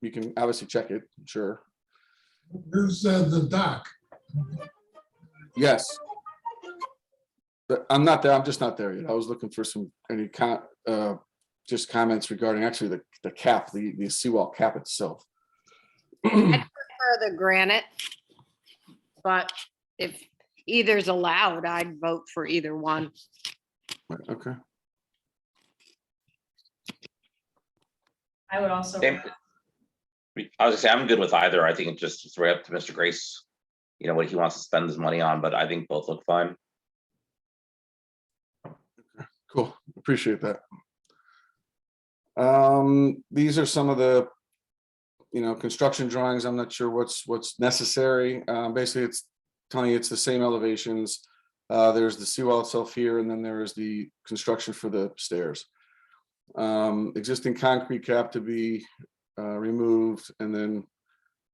you can obviously check it, sure. There's the dock. Yes. But I'm not there. I'm just not there yet. I was looking for just comments regarding actually the cap, the seawall cap itself. I prefer the granite, but if either's allowed, I'd vote for either one. Okay. I would also. I was gonna say, I'm good with either. I think it's right up to Mr. Grace, you know, what he wants to spend his money on, but I think both look fine. Cool. Appreciate that. These are some of the, you know, construction drawings. I'm not sure what's necessary. Basically, it's telling you it's the same elevations. There's the seawall itself here, and then there is the construction for the stairs. Existing concrete cap to be removed and then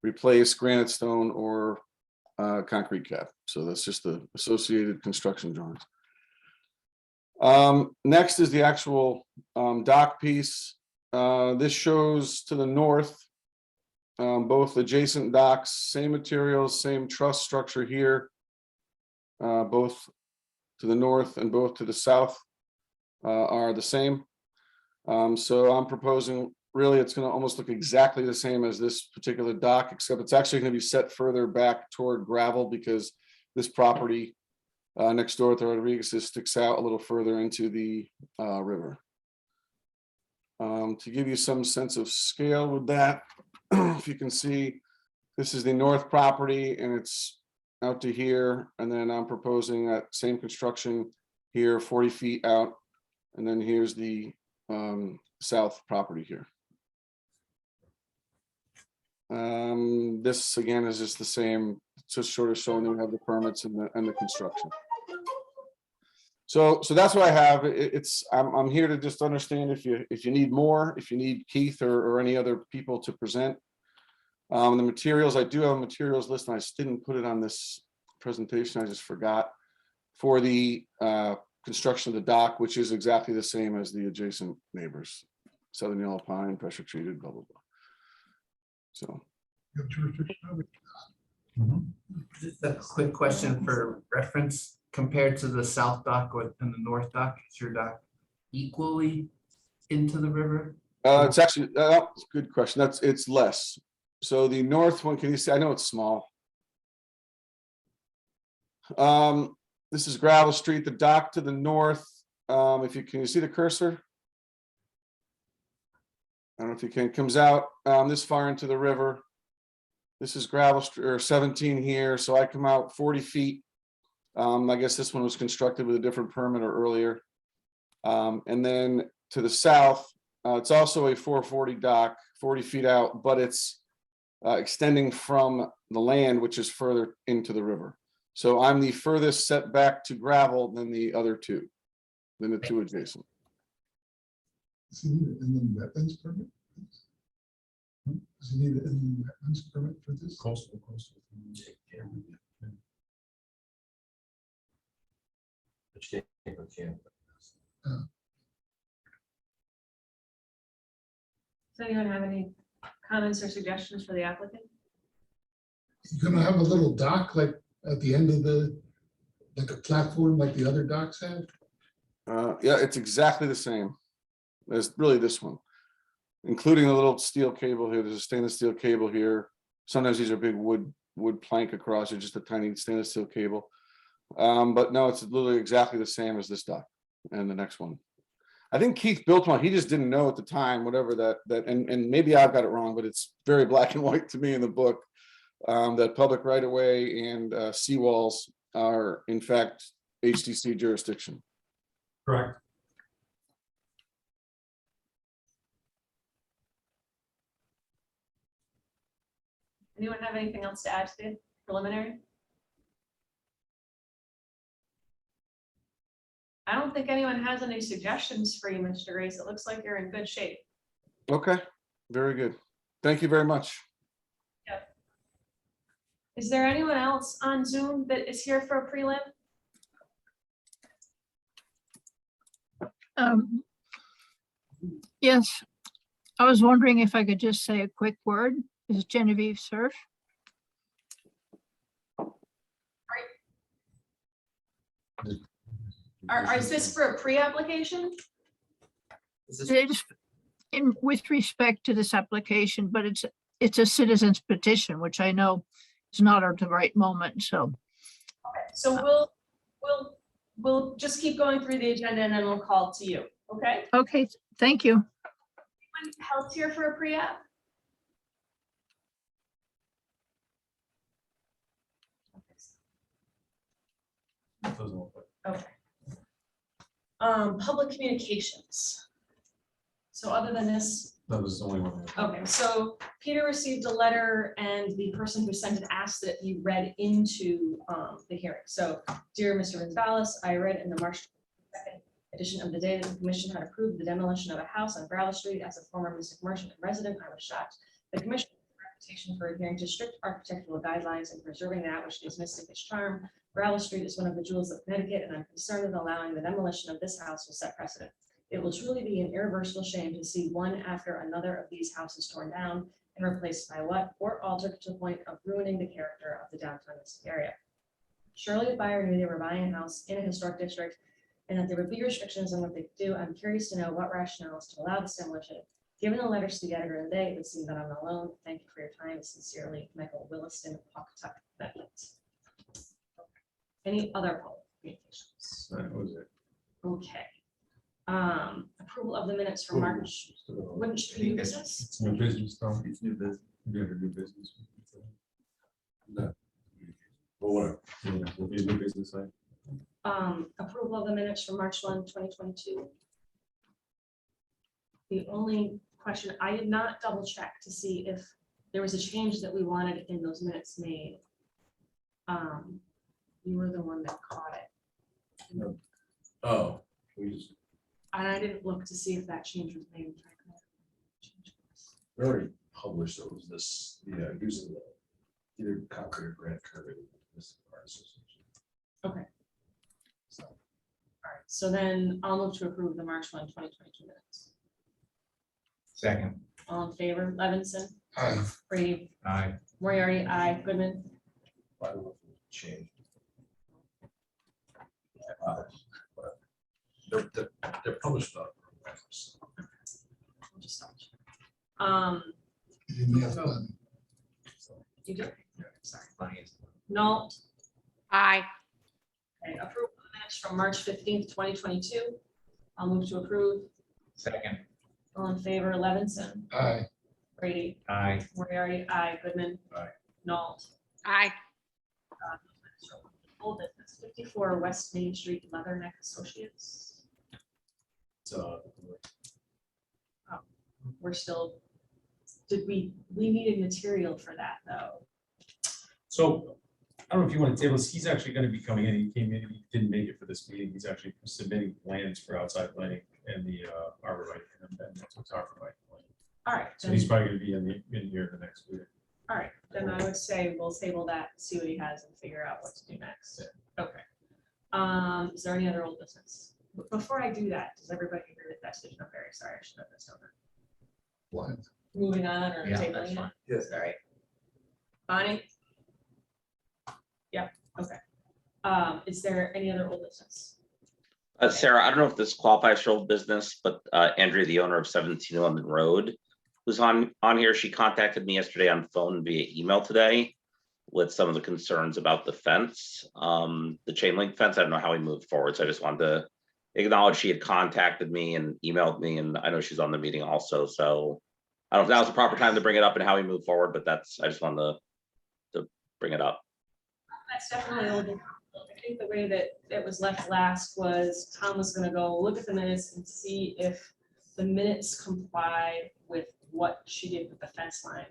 replace granite stone or concrete cap. So that's just the associated construction drawings. Next is the actual dock piece. This shows to the north, both adjacent docks, same materials, same truss structure here, both to the north and both to the south are the same. So I'm proposing, really, it's going to almost look exactly the same as this particular dock, except it's actually going to be set further back toward gravel because this property next door to Rodriguez sticks out a little further into the river. To give you some sense of scale with that, if you can see, this is the north property and it's out to here. And then I'm proposing that same construction here, 40 feet out. And then here's the south property here. This again is just the same, just sort of showing that we have the permits and the construction. So that's what I have. I'm here to just understand if you need more, if you need Keith or any other people to present. The materials, I do have a materials list, and I just didn't put it on this presentation. I just forgot, for the construction of the dock, which is exactly the same as the adjacent neighbors, Southern Yellow Pine, pressure treated, blah blah blah. So. Just a quick question for reference. Compared to the south dock and the north dock, is your dock equally into the river? It's actually that's a good question. It's less. So the north one, can you see? I know it's small. This is Gravel Street. The dock to the north. If you can you see the cursor? I don't know if you can. Comes out this far into the river. This is Gravel Street, or 17 here. So I come out 40 feet. I guess this one was constructed with a different permit or earlier. And then to the south, it's also a 440 dock, 40 feet out, but it's extending from the land, which is further into the river. So I'm the furthest setback to gravel than the other two, than the two adjacent. Does he need an inland wetlands permit? Does he need an inland wetlands permit for this? Coastal. Does anyone have any comments or suggestions for the applicant? You're gonna have a little dock like at the end of the, like a platform like the other docks have? Yeah, it's exactly the same as really this one, including a little steel cable here. There's a stainless steel cable here. Sometimes these are big wood plank across, or just a tiny stainless steel cable. But no, it's literally exactly the same as this dock and the next one. I think Keith built one. He just didn't know at the time, whatever and maybe I've got it wrong, but it's very black and white to me in the book. That public right of way and seawalls are in fact HDC jurisdiction. Correct. Anyone have anything else to add to the preliminary? I don't think anyone has any suggestions for you, Mr. Grace. It looks like you're in good shape. Okay, very good. Thank you very much. Is there anyone else on Zoom that is here for a prelim? Yes, I was wondering if I could just say a quick word. This is Genevieve Surf. Is this for a pre-application? It's with respect to this application, but it's a citizen's petition, which I know is not at the right moment, so. So we'll just keep going through the agenda and then we'll call to you, okay? Okay, thank you. Anyone else here for a pre-app? Okay. Public communications. So other than this, That was the only one. okay, so Peter received a letter and the person who sent it asked that it be read into the hearing. So, dear Mr. Gonzalez, I read in the March 2nd edition of the day that the commission had approved the demolition of a house on Gravel Street. As a former Mystic merchant and resident, I was shocked. The commission has a reputation for adhering to strict architectural guidelines and preserving that which gives Mystic its charm. Gravel Street is one of the jewels of Connecticut, and I'm concerned that allowing the demolition of this house will set precedent. It will truly be an irreversible shame to see one after another of these houses torn down and replaced by what, or altered to the point of ruining the character of the downtown Mystic area. Surely the buyer knew they were buying a house in a historic district and that there would be restrictions on what they could do. I'm curious to know what rationale is to allow this demolition. Given the letters to the editor of the day, it would seem that I'm not alone. Thank you for your time. Sincerely, Michael Williston, Pawcatuck, Netherlands. Any other public communications? That was it. Okay. Approval of the minutes for March. Wouldn't it be new business? It's new business, though. It's new business. We're gonna do business. No. Well, whatever. Yeah, we'll be new business. Approval of the minutes for March 1, 2022. The only question, I did not double check to see if there was a change that we wanted in those minutes made. You were the one that caught it. Oh, we just, And I didn't look to see if that change was made. we already published those, using the either concrete or granite curving. This art association. Okay. So, all right, so then I'll move to approve the March 1, 2022 minutes. Second. All in favor, Levinson, Aye. Brady, Aye. Moriarty, aye, Goodman. I don't know if we changed. They're published on. We'll just double check. You didn't have fun. You did. Sorry. Funny. Nault. Aye. Okay, approve the minutes from March 15th, 2022. I'll move to approve. Second. All in favor, Levinson, Aye. Brady, Aye. Moriarty, aye, Goodman. Aye. Nault. Aye. Old business, 54 West Main Street, Leatherneck Associates. So, We're still did we needed material for that though? So I don't know if you want to table this. He's actually going to be coming in. He came in, he didn't make it for this meeting. He's actually submitting plans for outside lighting and the arborvitae and that's what's arborvitae. All right. So he's probably going to be in here the next week. All right, then I would say we'll table that, see what he has and figure out what to do next. Okay. Is there any other old business? Before I do that, does everybody agree with that decision? I'm very sorry, I should have this over. What? Moving on or Yeah, that's tabling it? fine. Yes. All right. Bonnie? Yep, okay. Is there any other old business? Sarah, I don't know if this qualifies for old business, but Andrea, the owner of 17 London Road, who's on here, she contacted me yesterday on phone via email today with some of the concerns about the fence, the chain link fence. I don't know how we moved forward, so I just wanted to acknowledge she had contacted me and emailed me, and I know she's on the meeting also, so I don't know if now's the proper time to bring it up and how we move forward, but I just wanted to bring it up. That's definitely old. I think the way that it was left last was Tom was gonna go look at the minutes and see if the minutes comply with what she did with the fence line.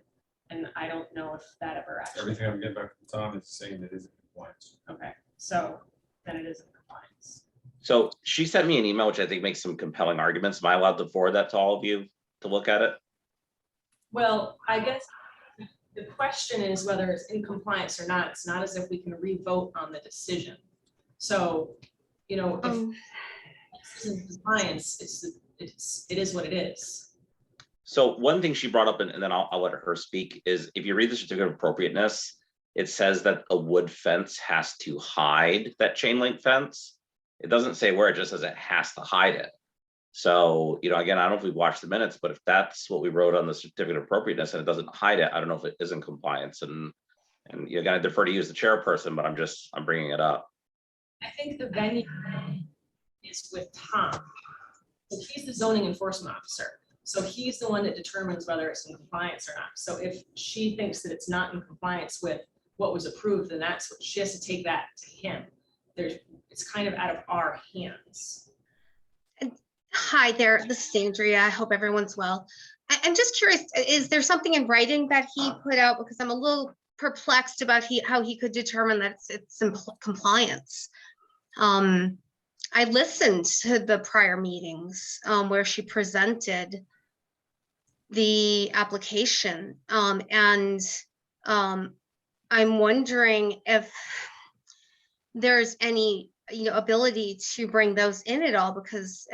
And I don't know if that ever actually. Everything I'm getting back from Tom is saying that isn't compliance. Okay, so then it is in compliance. So she sent me an email, which I think makes some compelling arguments. Am I allowed to forward that to all of you to look at it? Well, I guess the question is whether it's in compliance or not. It's not as if we can re-vote on the decision. So, you know, if it's in compliance, it is what it is. So one thing she brought up, and then I'll let her speak, is if you read the certificate of appropriateness, it says that a wood fence has to hide that chain link fence. It doesn't say where, it just says it has to hide it. So, you know, again, I don't know if we've watched the minutes, but if that's what we wrote on the certificate of appropriateness and it doesn't hide it, I don't know if it is in compliance. And you're gonna defer to you as the chairperson, but I'm bringing it up. I think the venue is with Tom. So he's the zoning enforcement officer. So he's the one that determines whether it's in compliance or not. So if she thinks that it's not in compliance with what was approved, then that's what she has to take that to him. It's kind of out of our hands. Hi there, this is Andrea. I hope everyone's well. I'm just curious, is there something in writing that he put out? Because I'm a little perplexed about how he could determine that it's in compliance. I listened to the prior meetings where she presented the application, and I'm wondering if there's any ability to bring those in at all, because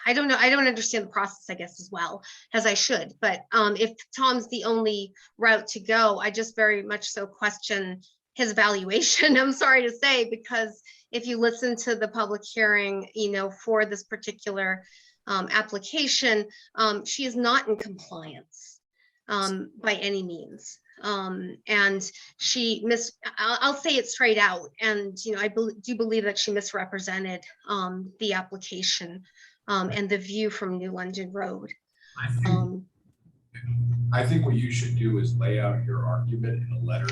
I don't know, I don't understand the process, I guess, as well as I should. But if Tom's the only route to go, I just very much so question his evaluation. I'm sorry to say, because if you listen to the public hearing, for this particular application, she is not in compliance by any means. And I'll say it straight out. And, I do believe that she misrepresented the application and the view from New London Road. I think what you should do is lay out your argument in a letter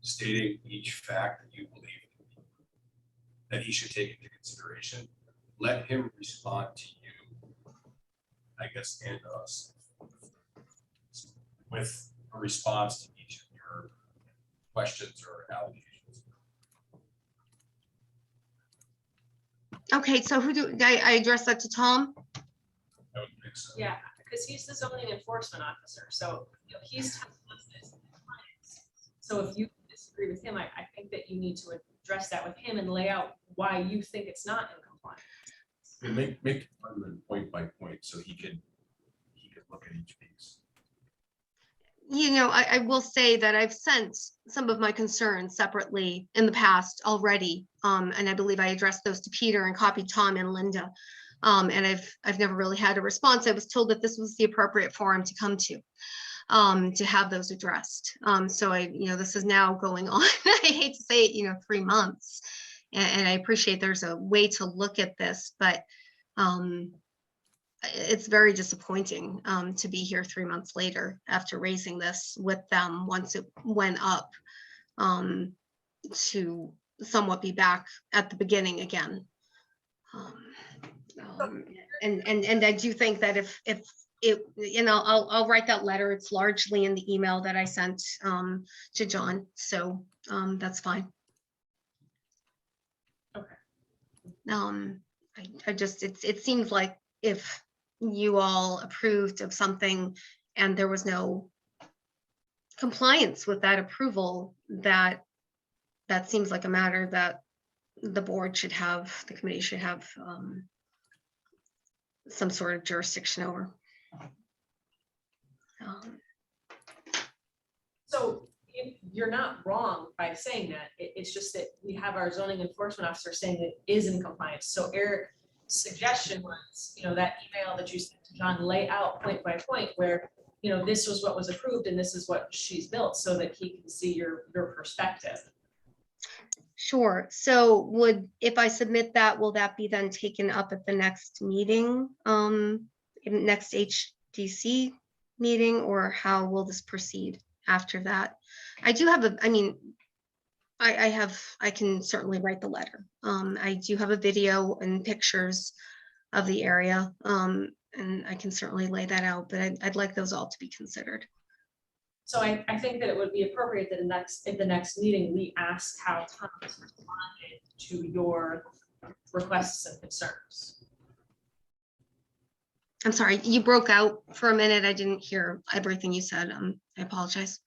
stating each fact that you believe that he should take into consideration. Let him respond to you, I guess, and us with a response to each of your questions or allegations. Okay, so who do I address that to Tom? I would think so. Yeah, because he's the zoning enforcement officer. So he's telling us this in compliance. So if you disagree with him, I think that you need to address that with him and lay out why you think it's not in compliance. And make the argument point by point so he could look at each piece. I will say that I've sent some of my concerns separately in the past already. And I believe I addressed those to Peter and copied Tom and Linda. And I've never really had a response. I was told that this was the appropriate forum to come to have those addressed. So this is now going on. I hate to say it, 3 months. And I appreciate there's a way to look at this, but it's very disappointing to be here 3 months later after raising this with them once it went up to somewhat be back at the beginning again. And I do think that if I'll write that letter. It's largely in the email that I sent to John. So that's fine. Okay. I just, it seems like if you all approved of something and there was no compliance with that approval, that seems like a matter that the board should have, the committee should have some sort of jurisdiction over. So you're not wrong by saying that. It's just that we have our zoning enforcement officer saying that it is in compliance. So Eric's suggestion was, that email that you sent to John, lay out point by point where, this was what was approved and this is what she's built, so that he can see your perspective. Sure. So if I submit that, will that be then taken up at the next meeting, next HDC meeting, or how will this proceed after that? I do have I can certainly write the letter. I do have a video and pictures of the area, and I can certainly lay that out, but I'd like those all to be considered. So I think that it would be appropriate that at the next meeting, we ask how Thomas responded to your requests and concerns. I'm sorry, you broke out for a minute. I didn't hear everything you said. I apologize.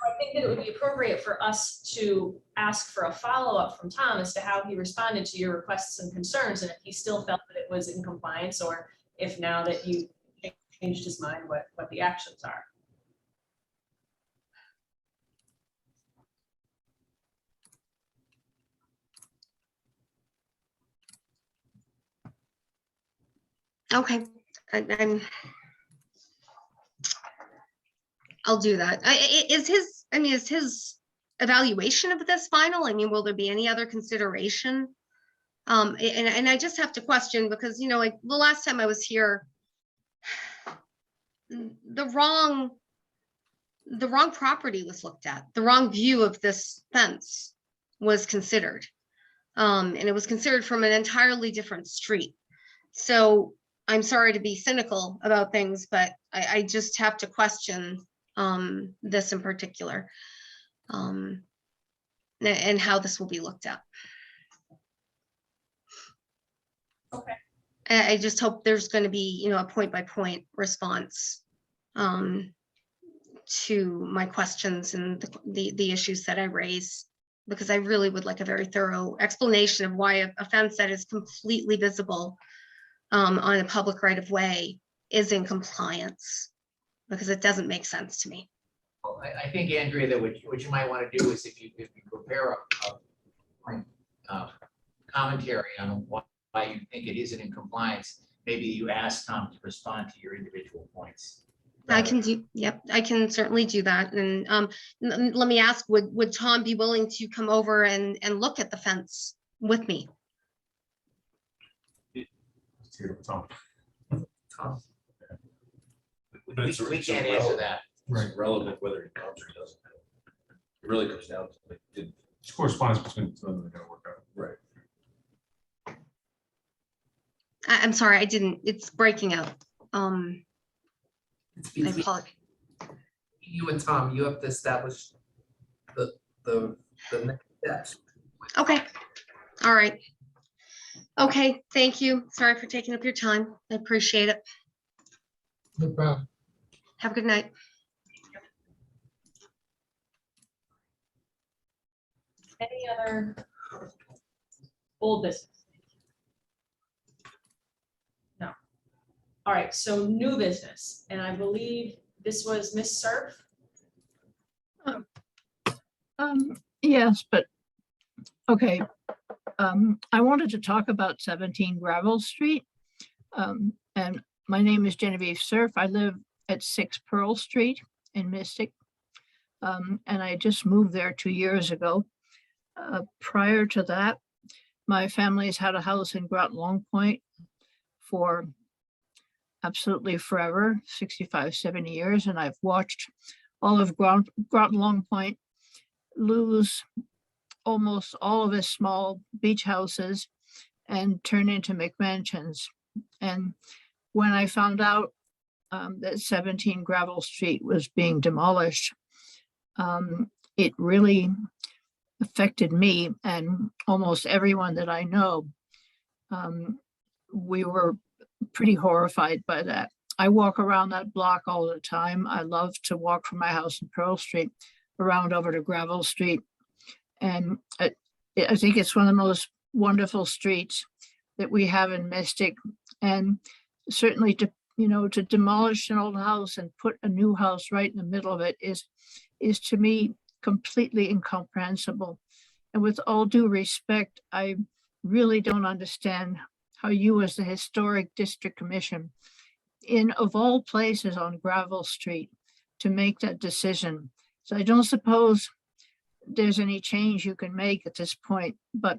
I think that it would be appropriate for us to ask for a follow-up from Tom as to how he responded to your requests and concerns, and if he still felt that it was in compliance, or if now that you changed his mind, what the actions are. Okay, I'll do that. Is his evaluation of this final? Will there be any other consideration? And I just have to question, because, like the last time I was here, the wrong property was looked at. The wrong view of this fence was considered. And it was considered from an entirely different street. So I'm sorry to be cynical about things, but I just have to question this in particular, and how this will be looked at. Okay. I just hope there's going to be, a point-by-point response to my questions and the issues that I raise, because I really would like a very thorough explanation of why a fence that is completely visible on a public right-of-way is in compliance, because it doesn't make sense to me. Well, I think, Andrea, that what you might want to do is if you prepare a commentary on why you think it isn't in compliance, maybe you ask Tom to respond to your individual points. I can do, yep, I can certainly do that. And let me ask, would Tom be willing to come over and look at the fence with me? Tom. We can't answer that. It's relevant whether he comes or he doesn't. It really comes down to like, It's correspondence between them, they gotta work out. Right. I'm sorry, it's breaking out. It's I between apologize. you and Tom, you have to establish the next steps. Okay, all right. Okay, thank you. Sorry for taking up your time. I appreciate it. No problem. Have a good night. Any other old business? No. All right, so new business, and I believe this was Miss Surf. Yes, but, okay. I wanted to talk about 17 Gravel Street. And my name is Genevieve Surf. I live at 6 Pearl Street in Mystic. And I just moved there 2 years ago. Prior to that, my family's had a house in Groton Long Point for absolutely forever, 65, 70 years. And I've watched all of Groton Long Point lose almost all of his small beach houses and turn into McMansions. And when I found out that 17 Gravel Street was being demolished, it really affected me and almost everyone that I know. We were pretty horrified by that. I walk around that block all the time. I love to walk from my house in Pearl Street around over to Gravel Street. And I think it's one of the most wonderful streets that we have in Mystic. And certainly to, to demolish an old house and put a new house right in the middle of it is to me completely incomprehensible. And with all due respect, I really don't understand how you as the Historic District Commission, of all places on Gravel Street, to make that decision. So I don't suppose there's any change you can make at this point, but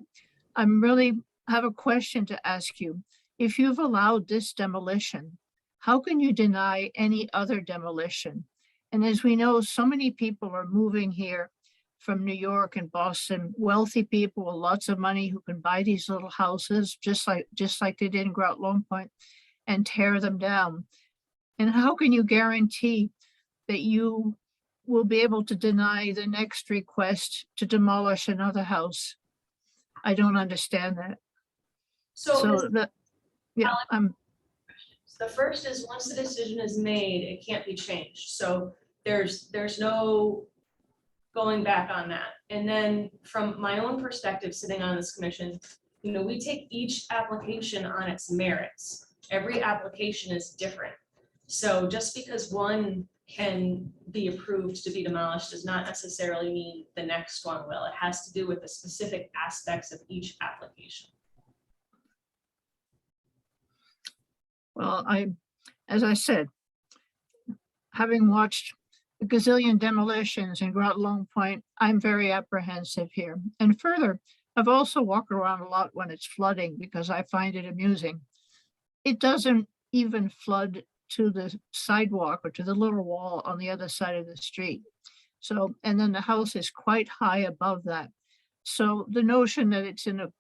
I'm really have a question to ask you. If you've allowed this demolition, how can you deny any other demolition? And as we know, so many people are moving here from New York and Boston, wealthy people with lots of money who can buy these little houses, just like they did in Groton Long Point, and tear them down. And how can you guarantee that you will be able to deny the next request to demolish another house? I don't understand that. So yeah, the first is, once the decision is made, it can't be changed. So there's no going back on that. And then from my own perspective, sitting on this commission, we take each application on its merits. Every application is different. So just because one can be approved to be demolished does not necessarily mean the next one will. It has to do with the specific aspects of each application. Well, as I said, having watched a gazillion demolitions in Groton Long Point, I'm very apprehensive here. And further, I've also walked around a lot when it's flooding because I find it amusing. It doesn't even flood to the sidewalk or to the little wall on the other side of the street. So, and then the house is quite high above that. So the notion that it's in a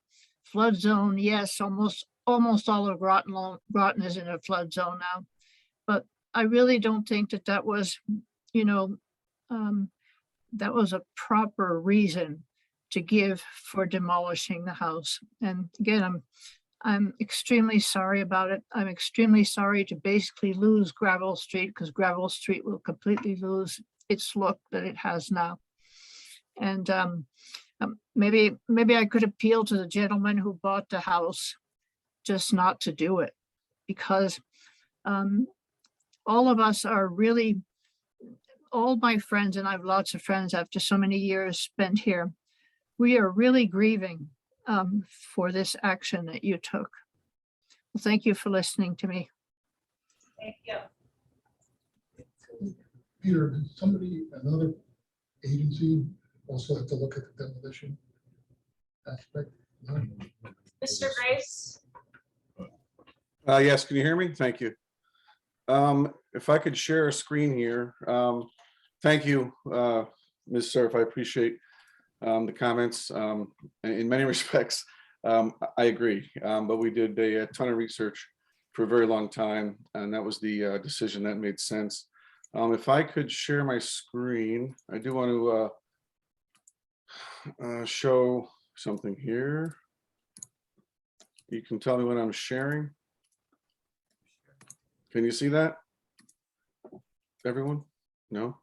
flood zone, yes, almost all of Groton is in a flood zone now. But I really don't think that was, that was a proper reason to give for demolishing the house. And again, I'm extremely sorry about it. I'm extremely sorry to basically lose Gravel Street, because Gravel Street will completely lose its look that it has now. And maybe I could appeal to the gentleman who bought the house just not to do it, because all of us are really, all my friends, and I have lots of friends after so many years spent here, we are really grieving for this action that you took. Well, thank you for listening to me. Thank you. Peter, did another agency also have to look at the demolition aspect? No? Mr. Grace? Yes, can you hear me? Thank you. If I could share a screen here. Thank you, Ms. Surf. I appreciate the comments. In many respects, I agree, but we did a ton of research for a very long time, and that was the decision that made sense. If I could share my screen, I do want to show something here. You can tell me when I'm sharing. Can you see that? Everyone? No?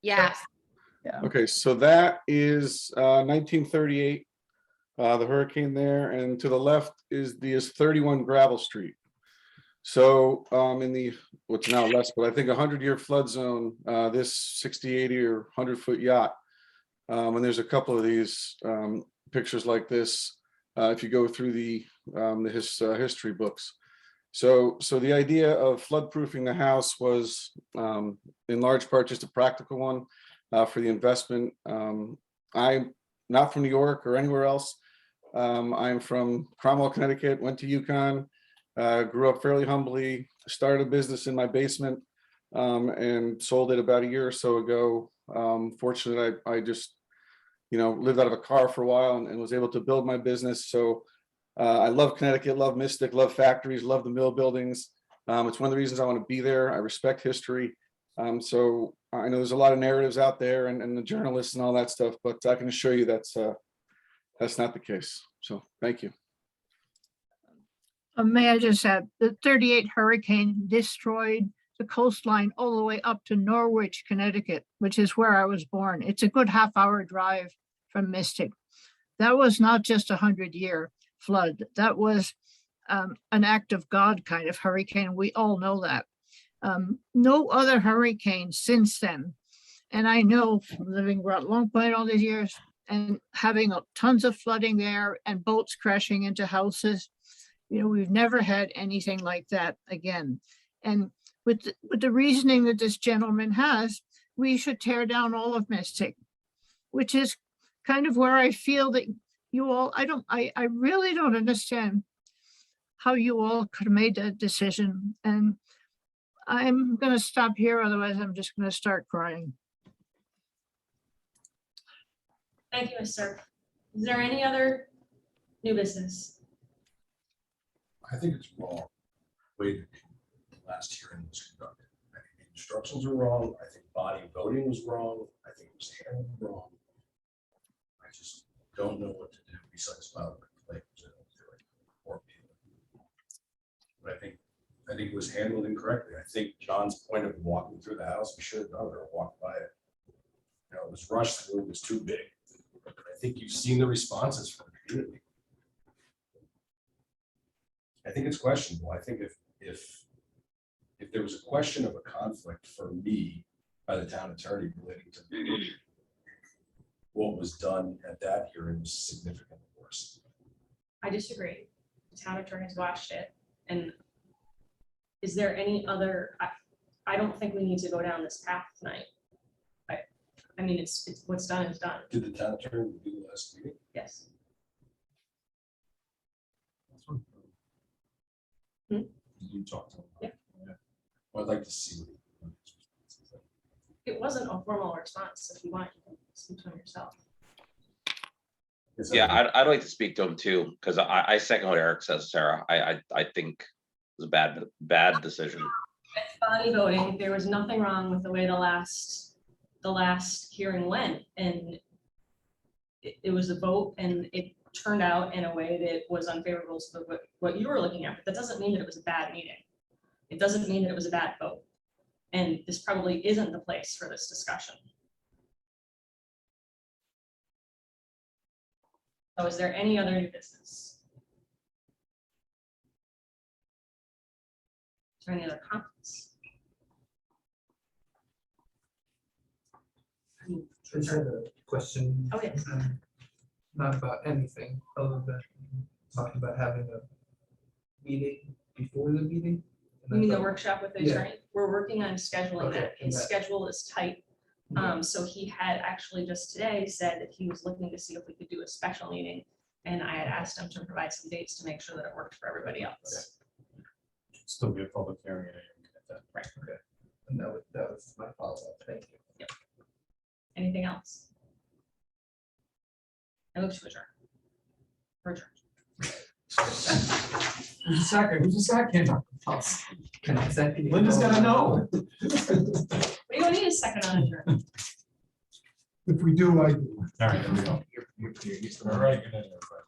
Yes. Yeah. Okay, so that is 1938, the hurricane there, and to the left is 31 Gravel Street. So in the, what's now less, but I think 100-year flood zone, this 60, 80 or 100-foot yacht, and there's a couple of these pictures like this if you go through the history books. So the idea of flood-proofing the house was in large part just a practical one for the investment. I'm not from New York or anywhere else. I'm from Cromwell, Connecticut, went to UConn, grew up fairly humbly, started a business in my basement and sold it about a year or so ago. Fortunately, I just, lived out of a car for a while and was able to build my business. So I love Connecticut, love Mystic, love factories, love the mill buildings. It's one of the reasons I want to be there. I respect history. So I know there's a lot of narratives out there and the journalists and all that stuff, but I can assure you that's not the case. So thank you. May I just add, the 38 hurricane destroyed the coastline all the way up to Norwich, Connecticut, which is where I was born. It's a good half-hour drive from Mystic. That was not just a 100-year flood. That was an act of God kind of hurricane. We all know that. No other hurricane since then. And I know from living around Long Point all these years and having tons of flooding there and boats crashing into houses. We've never had anything like that again. And with the reasoning that this gentleman has, we should tear down all of Mystic, which is kind of where I feel that you all, I really don't understand how you all could have made that decision. And I'm going to stop here, otherwise I'm just going to start crying. Thank you, Ms. Cerf. Is there any other new business? I think it's wrong way the last hearing was conducted. I think the instructions are wrong. I think body voting was wrong. I think it was handled wrong. I just don't know what to do besides file a complaint or appeal. But I think it was handled incorrectly. I think John's point of walking through the house, we should have done it or walked by it. It was rushed, the room was too big. I think you've seen the responses from the community. I think it's questionable. I think if there was a question of a conflict for me by the town attorney relating to what was done at that hearing was significantly worse. I disagree. The town attorney's watched it. And is there any other, I don't think we need to go down this path tonight. I mean, it's what's done is done. Did the town attorney do the last meeting? Yes. Did you talk to him? Yeah. Well, I'd like to see what It wasn't a formal response. If you want, you can speak to him yourself. Yeah, I'd like to speak to him too, because I second what Eric says, Sarah. I think it was a bad decision. With body voting, there was nothing wrong with the way the last hearing went, and it was a vote, and it turned out in a way that was unfavorable to what you were looking at. But that doesn't mean that it was a bad meeting. It doesn't mean that it was a bad vote. And this probably isn't the place for this discussion. So is there any other new business? Is there any other comments? I just had a question. Oh, yes. Not about anything other than talking about having a meeting before the meeting. You mean the workshop with the Yeah. attorney? We're working on scheduling Okay, that. His okay. schedule is tight. So he had actually just today said that he was looking to see if we could do a special meeting. And I had asked him to provide some dates to make sure that it worked for everybody else. Still be a public hearing. Right. Okay. And that was my follow-up. Thank you. Yep. Anything else? I move to adjourn. Adjourn. Who's the second? Who's the second? Can I second? Linda's gotta know. We don't need a second on adjourn. If we do, I do. All right, there we go. All right, good night, everybody.